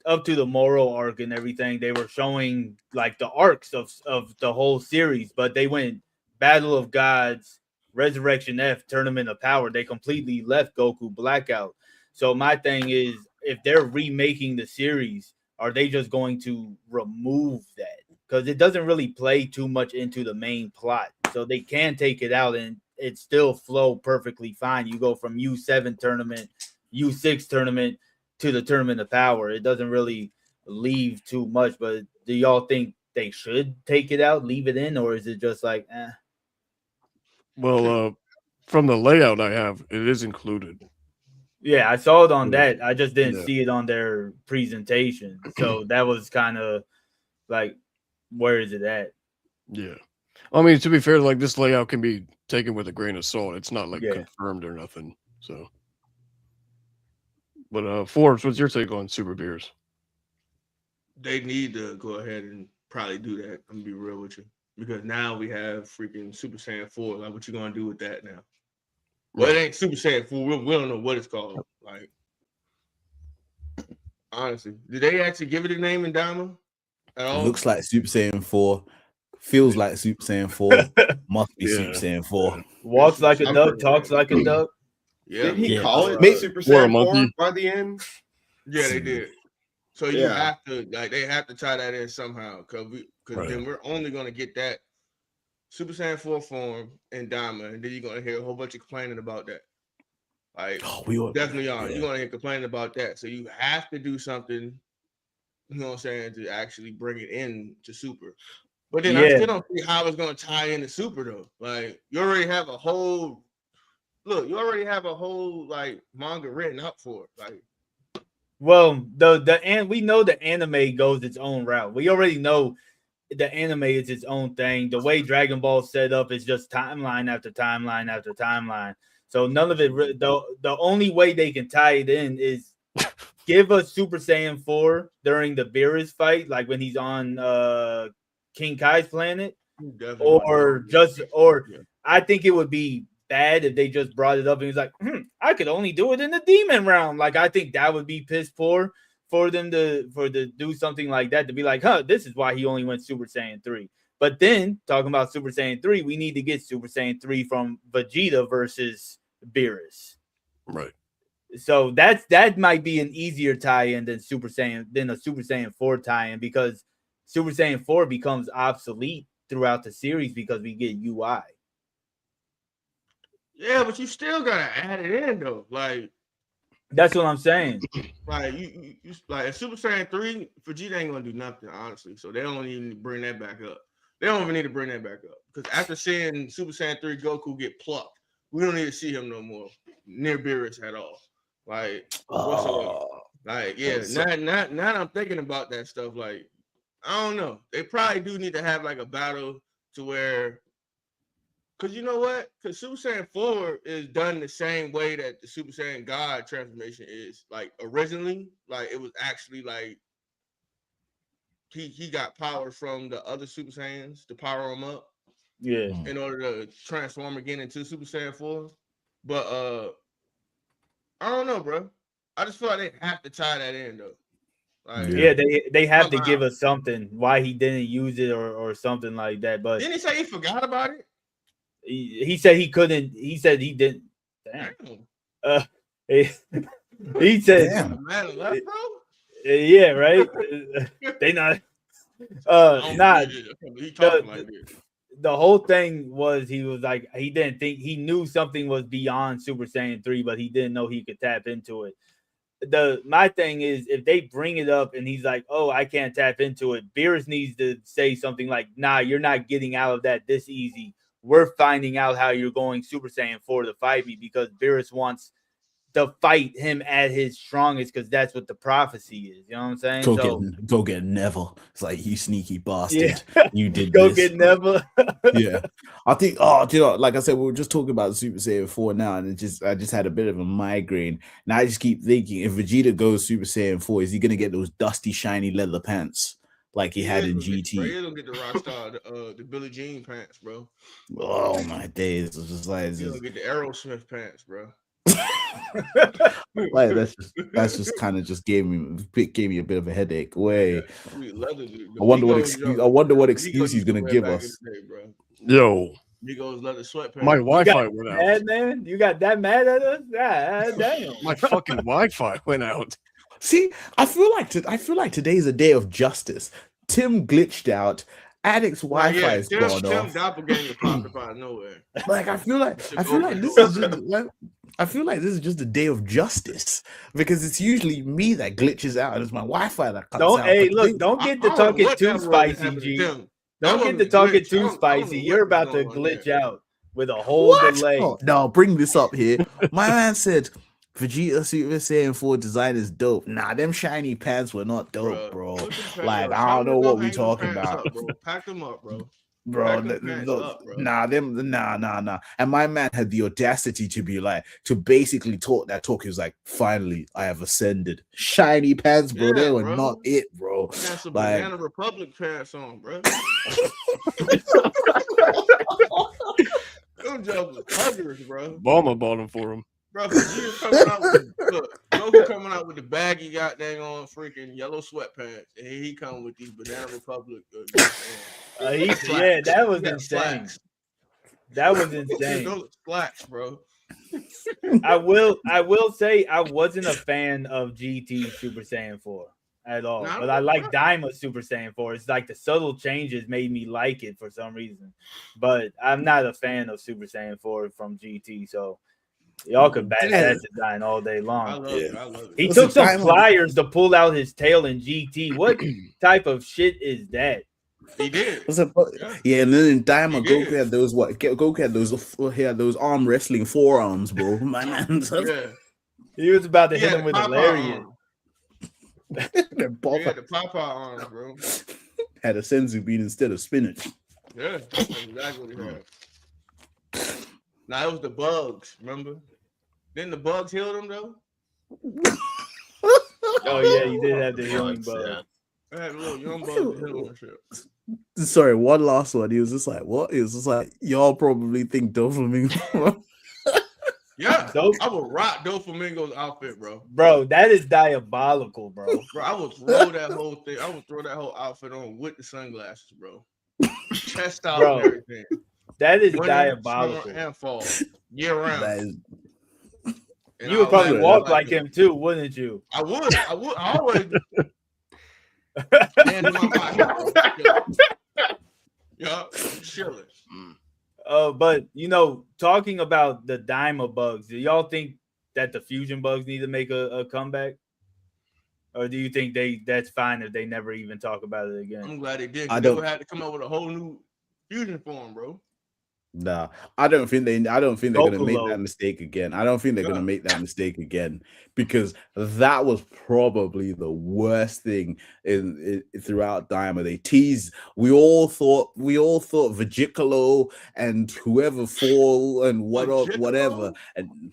up to the Moro arc and everything, they were showing like the arcs of the whole series, but they went Battle of Gods, Resurrection F, Tournament of Power. They completely left Goku Blackout. So my thing is, if they're remaking the series, are they just going to remove that? Because it doesn't really play too much into the main plot. So they can take it out and it still flow perfectly fine. You go from U7 tournament, U6 tournament to the Tournament of Power. It doesn't really leave too much, but do y'all think they should take it out, leave it in, or is it just like, eh? Well, from the layout I have, it is included. Yeah, I saw it on that. I just didn't Yeah. see it on their presentation. So that was kind of like, where is it at? Yeah. I mean, to be fair, like this layout can be taken with a grain of salt. It's not like Yeah. confirmed or nothing. So, but Forbes, what's your take on Super Beers? They need to go ahead and probably do that. I'm gonna be real with you, because now we have freaking Super Saiyan 4. Like, what you gonna do with that now? Well, it ain't Super Saiyan 4. We don't know what it's called. Like, honestly, did they actually give it a name in Diamond at all? It looks like Super Saiyan 4, feels like Super Saiyan 4, must be Super Yeah. Saiyan 4. Walks like a I'm duck, pretty talks sure. like a duck. Yeah, Did he Yeah. call it Maybe- Super Or a Saiyan 4 monkey. by the end? yeah, they did. So you Yeah. have to they have to tie that in somehow, because Right. then we're only gonna get that Super Saiyan 4 form in Diamond, and then you're gonna hear a whole bunch of complaining about that. Like, Oh, we all, definitely are. yeah. You're gonna hear complaining about that. So you have to do something, you know what I'm saying, to actually bring it in to Super. But then I Yeah. still don't see how it's gonna tie into Super though. Like, you already have a whole like manga written up for it. Like, Well, and we know the anime goes its own route. We already know the anime is its own thing. The way Dragon Ball set up is just timeline after timeline after timeline. So none of it. The only way they can tie it in is give us Super Saiyan 4 during the Beerus fight, like when he's on King Kai's planet, definitely or Yeah. I think it would be bad if they just brought it up and he's like, I could only do it in the demon realm. Like, I think that would be piss poor for them to do something like that, to be like, this is why he only went Super Saiyan 3. But then talking about Super Saiyan 3, we need to get Super Saiyan 3 from Vegeta versus Beerus. Right. So that might be an easier tie-in than a Super Saiyan 4 tie-in, because Super Saiyan 4 becomes obsolete throughout the series because we get UI. Yeah, but you still gotta add it in though. Like That's what I'm saying. you like in Super Saiyan 3, Vegeta ain't gonna do nothing, honestly. So they don't even bring that back up. They don't even need to bring that back up, because after seeing Super Saiyan 3 Goku get plucked, we don't need to see him no more near Beerus at all. Like, whatsoever. Like, yeah, now I'm thinking about that stuff. Like, I don't know. They probably do need to have like a battle to where, because you know what? Because Super Saiyan 4 is done the same way that the Super Saiyan God transformation is. Like, originally, like, it was actually like he got power from the other Super Saiyans to power him up Yeah. in order to transform again into Super Saiyan 4. But I don't know, bro. I just feel like they have to tie that in though. Like, Yeah, they have to Somehow. give us something why he didn't use it or something like that. But didn't he say he forgot about it? he said he couldn't. He said he didn't. Damn. Damn. He said, Damn. Man left, bro. yeah, right. They not. Not. He talking like this. The whole thing was he was like, he didn't think, he knew something was beyond Super Saiyan 3, but he didn't know he could tap into it. My thing is, if they bring it up and he's like, oh, I can't tap into it, Beerus needs to say something like, nah, you're not getting out of that this easy. We're finding out how you're going Super Saiyan 4 to fight me, because Beerus wants to fight him at his strongest because that's what the prophecy is. You know what I'm saying? Go get Neville. It's like, you sneaky bastard. Yeah. You did Go this. get Neville. Yeah, I think. Oh, do you know, like I said, we were just talking about the Super Saiyan 4 now, and I just had a bit of a migraine. Now I just keep thinking, if Vegeta goes Super Saiyan 4, is he gonna get those dusty, shiny leather pants like he had in GT? Bro, he don't get the Rockstar, the Billie Jean pants, bro. Oh my days! It's just like, He don't get the Aerosmith pants, bro. like that's just kind of just gave me a bit of a headache. Way. I wonder what excuse he's gonna give us. Yo, Migos leather sweatpants. my Wi-Fi went out. Mad, man, you got that mad at us? God damn. My fucking Wi-Fi went out. See, I feel like today's a day of justice. Tim glitched out. Addict's Wi-Fi is gone Tim off. doppelganger popped up out of nowhere. Like I feel like this is just a day of justice, because it's usually me that glitches out and it's my Wi-Fi that cuts out. Don't get to talking too spicy, G. Don't get to talking too spicy. You're about to glitch out with a whole delay. Oh, no, bring this up here. My man said Vegeta Super Saiyan 4 design is dope. Nah, them shiny pants were not dope, bro. Like, I don't know what we talking about. Pack them up, bro. Nah. And my man had the audacity to basically talk that talk. He was like, finally, I have ascended. Shiny pants, bro. They were not it, bro. He got some Banana Republic pants on, bro. Them jobs are huggers, bro. Bulma bought them for him. Bro, Vegeta coming out with the baggy goddamn on freaking yellow sweatpants, and he come with these Banana Republic. That was insane. That was insane. Those slacks, bro. I will say I wasn't a fan of GT Super Saiyan 4 at all, but I like Daima Super Saiyan 4. It's like the subtle changes made me like it for some reason, but I'm not a fan of Super Saiyan 4 from GT, so y'all could bash that design all day long. I love it. He took some pliers to pull out his tail in GT. What type of shit is that? He did. Yeah, and then in Daima, Goku had those Goku had those arm wrestling forearms, bro. My man. Yeah. He was about to hit him with a lariat. The Papa arms, bro. Had a senzu bean instead of spinach. Yeah, that's exactly what he had. Nah, it was the bugs, remember? Didn't the bugs heal them, though? Oh, yeah, you did have the healing bugs. Yeah. I had little young bugs to heal them shit. Sorry, one last one. He was just like, what? He was just like, y'all probably think Doflamingo. Yeah, I would rock Doflamingo's outfit, bro. Bro, that is diabolical, bro. Bro, I would throw that whole thing. I would throw that whole outfit on with the sunglasses, bro. Chest out and everything. That is Winter, diabolical. Summer, and fall, year round. You would probably walk like him too, wouldn't you? I would. I always. Hands in my pocket. Yeah, chilling. But talking about the Daima bugs, do y'all think that the fusion bugs need to make a comeback? Or do you think that's fine if they never even talk about it again? I'm glad they did. They would have to come up with a whole new fusion form, bro. Nah, I don't think they're gonna make that mistake again. I don't think they're gonna make that mistake again, because that was probably the worst thing in throughout Daima. They teased. We all thought Vegicolo and whoever fall and whatever. And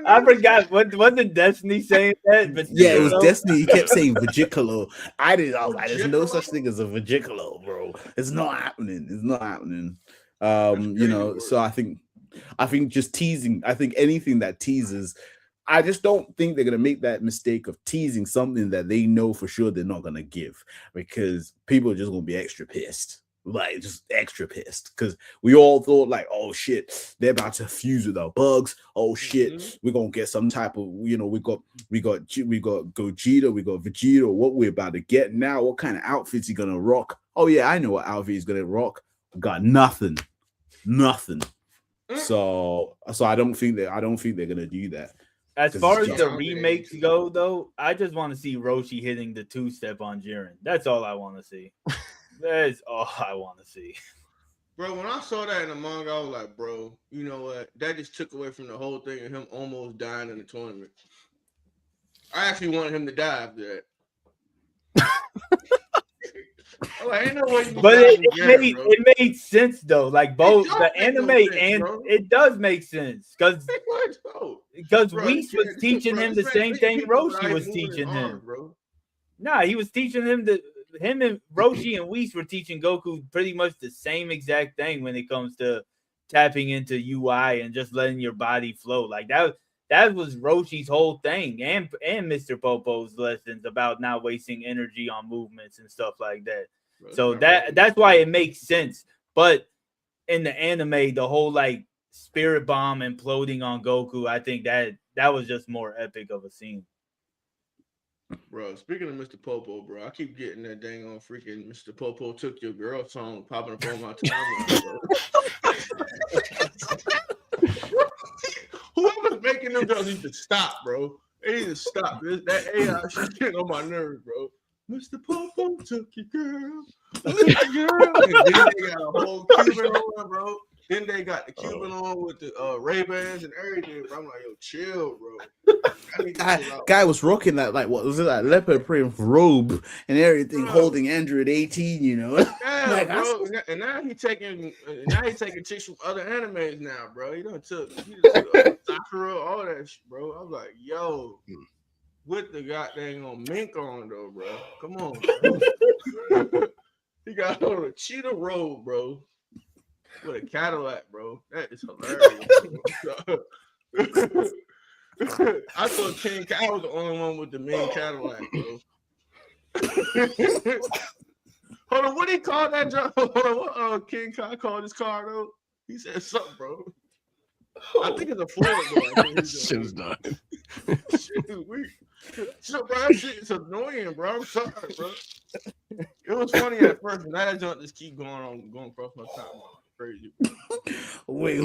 I forgot what did Destiny say that? Yeah, it was Destiny. He kept saying Vegicolo. I was like, there's no such thing as a Vegicolo, bro. It's not happening. It's not happening. So I think just teasing. I think anything that teases, I just don't think they're gonna make that mistake of teasing something that they know for sure they're not gonna give, because people are just gonna be extra pissed. Like, just extra pissed, because we all thought like, oh shit, they're about to fuse with our bugs. Oh shit, we're gonna get some type of, we got Gogeta, we got Vegeta. What we're about to get now? What kind of outfits he gonna rock? Oh yeah, I know what outfit he's gonna rock. Got nothing. So I don't think they're gonna do that. As far as the remakes go, though, I just want to see Roshi hitting the 2-step on Jiren. That's all I want to see. That's all I want to see. Bro, when I saw that in the manga, I was like, bro, you know what? That just took away from the whole thing of him almost dying in the tournament. I actually wanted him to die after that. I'm like, ain't no way you But dying again, bro. it made sense though. Like both don't the make no anime sense, and bro. it does make sense because Bro, Whis was teaching him the same thing Roshi was teaching him. bro. Nah, he was teaching him him and Roshi and Whis were teaching Goku pretty much the same exact thing when it comes to tapping into UI and just letting your body flow. Like that was Roshi's whole thing and Mr. Popo's lessons about not wasting energy on movements and stuff like that. Bro, So that's why it makes sense. But in the anime, the whole like spirit bomb imploding on Goku, I think that was just more epic of a scene. Bro, speaking of Mr. Popo, bro, I keep getting that dang on freaking Mr. Popo took your girl song popping up on my timeline, bro. Whoever's making them girls need to stop, bro. They need to stop. That AI shit getting on my nerves, bro. Mr. Popo took your girl. Took your girl. And then they got a whole Cuban on, bro. Then they got the Cuban on with the Ray-Bans and everything. Bro. I'm like, yo, chill, bro. Guy was rocking that, like, what was it, that leopard print robe and everything, Bro. 18, you know. Yeah, Like, bro. And now he taking chicks from other animes now, bro. He took Sakura, all that shit, bro. I was like, yo, with the goddamn mink on though, bro. Come on, bro. He got on a cheetah robe, bro. With a Cadillac, bro. That is hilarious. I thought King Kai was the only one with the main Cadillac, bro. Hold on, what did he call that job? Hold on, what King Kai called his car though? He said something, bro. I think it's a Ford though. Shit's done. Shit, so, bro, that shit is annoying, bro. I'm sorry, bro. It was funny at first, but now that junk just keep going across my timeline. Crazy. Wait,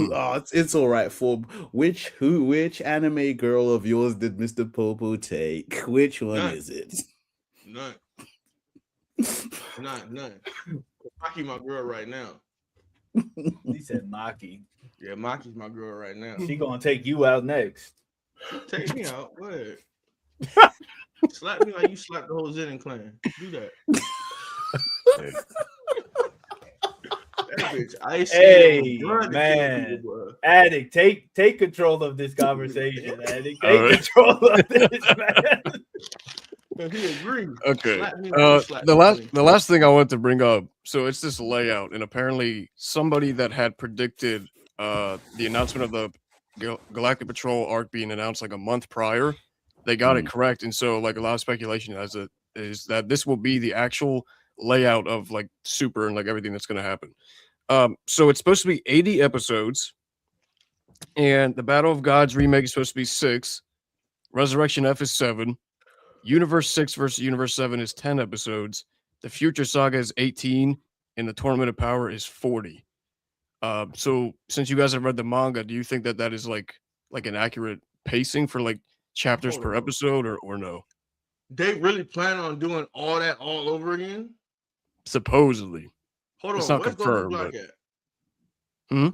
it's all right, Forb. Which anime girl of yours did Mr. Popo take? Which one None. is it? None. None. Maki my girl right now. He said Maki. Yeah, Maki's my girl right now. She gonna take you out next. Take me out. Go ahead. Slap me like you slapped the whole Zen clan. Do that. That bitch, I Hey, man. Addict, take control of this conversation, Addict. Take All right. control of this, man. He agreed. Okay. Slap me like you slapped me. The last thing I wanted to bring up. So it's this layout, and apparently somebody that had predicted the announcement of the Galactic Patrol arc being announced like a month prior, they got it correct. And so like a lot of speculation is that this will be the actual layout of like Super and like everything that's going to happen. So it's supposed to be 80 episodes, and the Battle of Gods remake is supposed to be 6. Resurrection F is 7. Universe 6 versus Universe 7 is 10 episodes. The Future Saga is 18, and the Tournament of Power is 40. So since you guys have read the manga, do you think that is like an accurate pacing for like chapters per episode, or no? They really plan on doing all that all over again? Supposedly. Hold on, It's not where's confirmed, Goku Black but- at?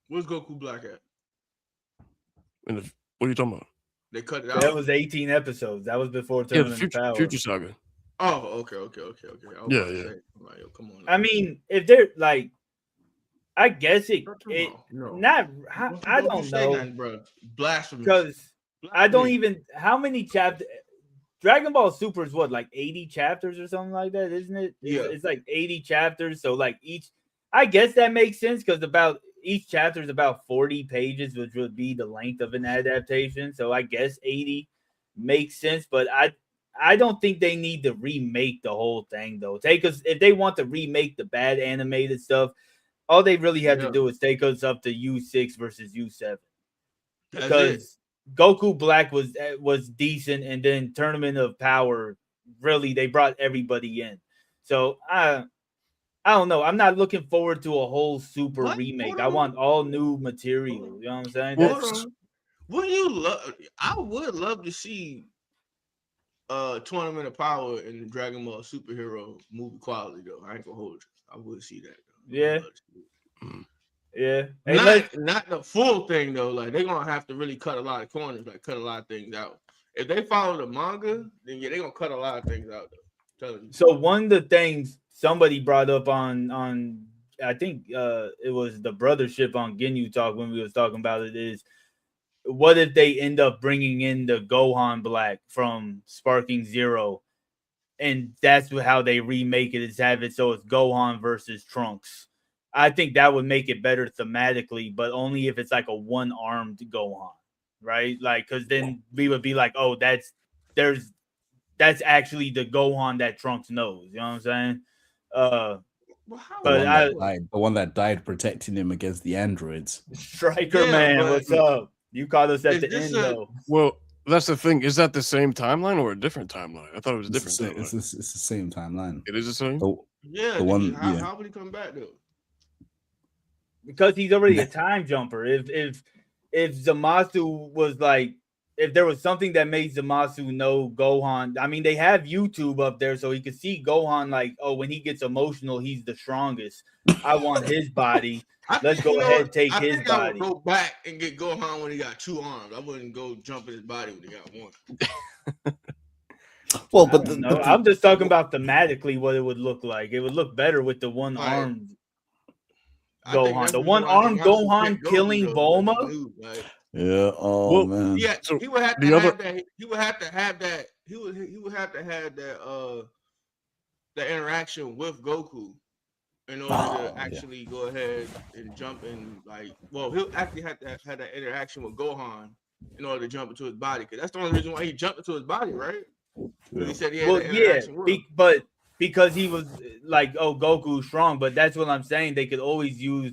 Where's Goku Black at? What are you talking about? They cut it out. That was 18 episodes. That was before Yeah, Tournament the of Power. Future Saga. Oh, okay. I was Yeah, about to yeah. say, I'm like, yo, come on. I mean, if they're like, I guess it No. not. I Don't you don't say know nothing, bro. Blasphemy. because I don't even. How many chapters? Dragon Ball Super is what, like 80 chapters or something like that, isn't it? Yeah. It's like 80 chapters. So like each, I guess that makes sense because about each chapter is about 40 pages, which would be the length of an adaptation. So I guess 80 makes sense, but I don't think they need to remake the whole thing though. Take us if they want to remake the bad animated stuff, all they really had to do is take us up to U6 versus U7. Because Goku Black was decent, and then Tournament of Power, really they brought everybody in. So I don't know. I'm not looking forward to a whole Super remake. I want all new material. You know what I'm saying? I would love to see Tournament of Power in the Dragon Ball superhero movie quality though. I ain't gonna hold you. I would see that though. Yeah. Yeah, hey, Not the full thing though. Like they're gonna have to really cut a lot of corners, like cut a lot of things out. If they follow the manga, then yeah, they're gonna cut a lot of things out though. Telling you. so one of the things somebody brought up on I think it was the brothership on Ginyu Talk when we was talking about it is what if they end up bringing in the Gohan Black from Sparking Zero, and that's how they remake it, is have it so it's Gohan versus Trunks. I think that would make it better thematically, but only if it's like a one-armed Gohan, right? Like, because then we would be like, oh, that's actually the Gohan that Trunks knows. You know what I'm saying? The one that died protecting him against the androids. Striker Man, what's up? You caught us at the end though. Well, that's the thing. Is that the same timeline or a different timeline? I thought it was a different timeline. It's the same timeline. It is the same? Yeah. The one, how would he come back though? Because he's already a time jumper. If Zamasu was like, if there was something that made Zamasu know Gohan, I mean, they have YouTube up there so he could see Gohan like, oh, when he gets emotional, he's the strongest. I want his body. Let's go ahead and take his body. I would go back and get Gohan when he got 2 arms. I wouldn't go jump in his body when he got 1. Well, but I'm just talking about thematically what it would look like. It would look better with the one armed Gohan. The one armed Gohan killing Bulma. Yeah. Oh man. Yeah. So he would have to have that. He would have to have that. He would have to have that. The interaction with Goku in order to actually go ahead and jump in. Like, well, he'll actually have to have that interaction with Gohan in order to jump into his body. Because that's the only reason why he jumped into his body, right? Yeah. He said he had that interaction with him. But because he was like, oh, Goku's strong. But that's what I'm saying. They could always use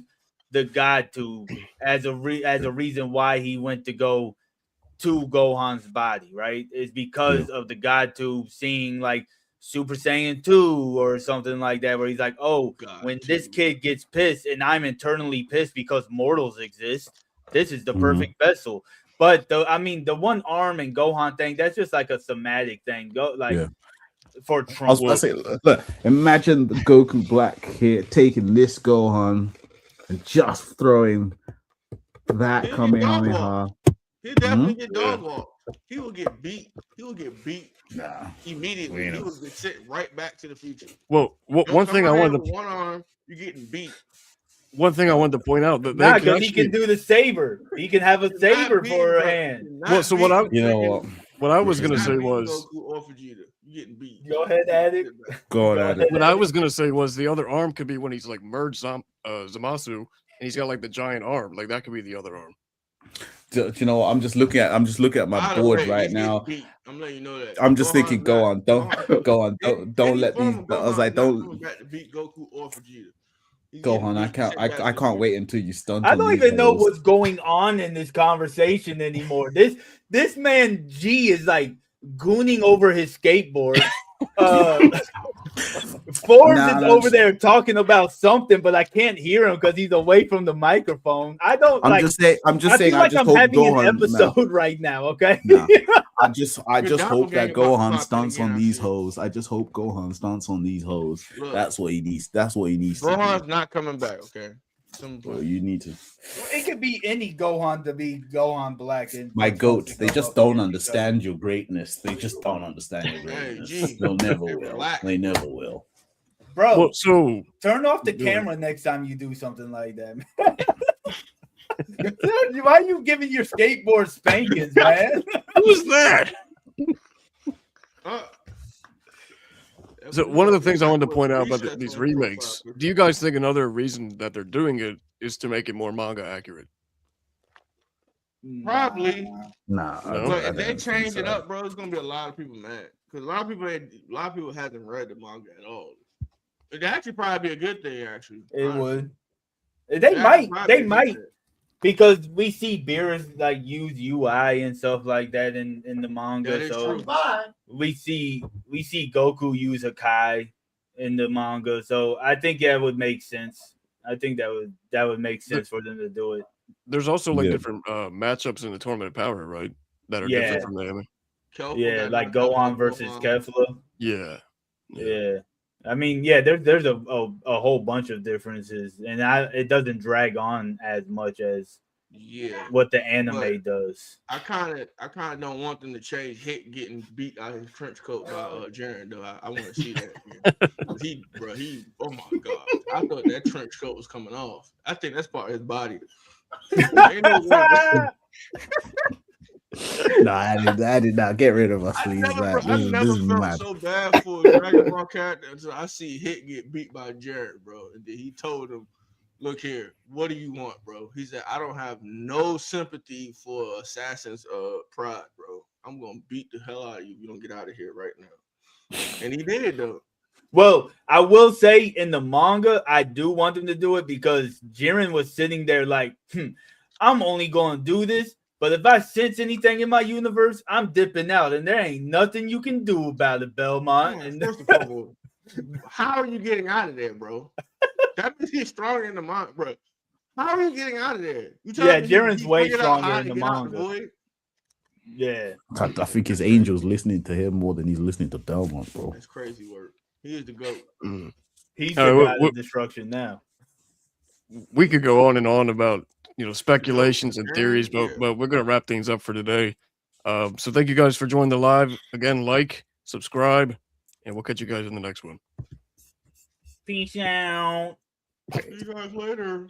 the God Tube as a reason why he went to go to Gohan's body, right? It's because of the God Tube seeing like Super Saiyan 2 or something like that, where he's like, oh, when this kid gets pissed and I'm internally pissed because mortals exist, this is the perfect vessel. But the one arm and Gohan thing, that's just like a thematic thing. For Trunks. I was about to say, look, imagine the Goku Black here taking this Gohan and just throwing that Kamehameha. He'll definitely get dog walk. He will get beat. He will get beat immediately. He will get sent right back to the future. Well, one thing I wanted to one arm, you're getting beat. One thing I wanted to point out that because he can do the saber. He can have a saber for a hand. Well, so what I was gonna say was Goku or Vegeta. You're getting beat. Go ahead, Addict. Go ahead. What I was gonna say was the other arm could be when he's like merged Zamasu and he's got like the giant arm. Like that could be the other arm. Do you know what? I'm just looking at my board right now. I'm letting you know that. I'm just thinking, go on, don't let these. I was like, don't beat Goku or Vegeta. Gohan, I can't wait until you stun. I don't even know what's going on in this conversation anymore. This man G is like gooning over his skateboard. Forbes is over there talking about something, but I can't hear him because he's away from the microphone. I'm just saying. I hope having Gohan, an episode right now. Okay. Nah, I just hope that Gohan stunts on these hoes. I just hope Gohan stunts on these hoes. Look, that's what he needs. Gohan's not coming back. Okay. Well, you need to. It could be any Gohan to be Gohan Black. My goat. They just don't understand your greatness. They just don't understand your greatness. They'll never will. They never will. Bro, well, so turn off the camera next time you do something like that. Why are you giving your skateboard spankings, man? Who's that? So one of the things I wanted to point out about these remakes, do you guys think another reason that they're doing it is to make it more manga accurate? Probably. Nah. But if they change it up, bro, it's gonna be a lot of people mad because a lot of people haven't read the manga at all. It'd actually probably be a good thing. Actually, it would. They might. Because we see Beerus like use UI and stuff like that in the manga, so we see Goku use Hakai in the manga. So I think that would make sense. I think that would make sense for them to do it. There's also like different matchups in the Tournament of Power, right? That are different from the anime. Like Gohan versus Kefla. Yeah. I mean, yeah, there's a whole bunch of differences, and it doesn't drag on as much as Yeah, what the anime but does. I kind of don't want them to change Hit getting beat out of his trench coat by Jaren though. I want to see that. Man. He, oh my god! I thought that trench coat was coming off. I think that's part of his body. Ain't no way. No, I did not. Get rid of us, please. I never This is felt mad. so bad for a Dragon Ball character until I see Hit get beat by Jared, bro. And then he told him, "Look here, what do you want, bro?" He said, "I don't have no sympathy for Assassin's pride, bro. I'm gonna beat the hell out of you. You don't get out of here right now." And he did though. Well, I will say in the manga, I do want them to do it because Jiren was sitting there like, I'm only going to do this, but if I sense anything in my universe, I'm dipping out, and there ain't nothing you can do about it, Belmont. Man, And first of all, how are you getting out of there, bro? That means he's stronger in the manga, bro. How are you getting out of there? Yeah, Jiren's way stronger in the manga. Yeah, I think his angel's listening to him more than he's listening to Belmont, bro. That's crazy work. He is the GOAT. he's the god of destruction now. We could go on and on about speculations and theories, Yeah. but we're gonna wrap things up for today. So thank you guys for joining the live. Again, like, subscribe, and we'll catch you guys in the next one. Peace out. See you guys later.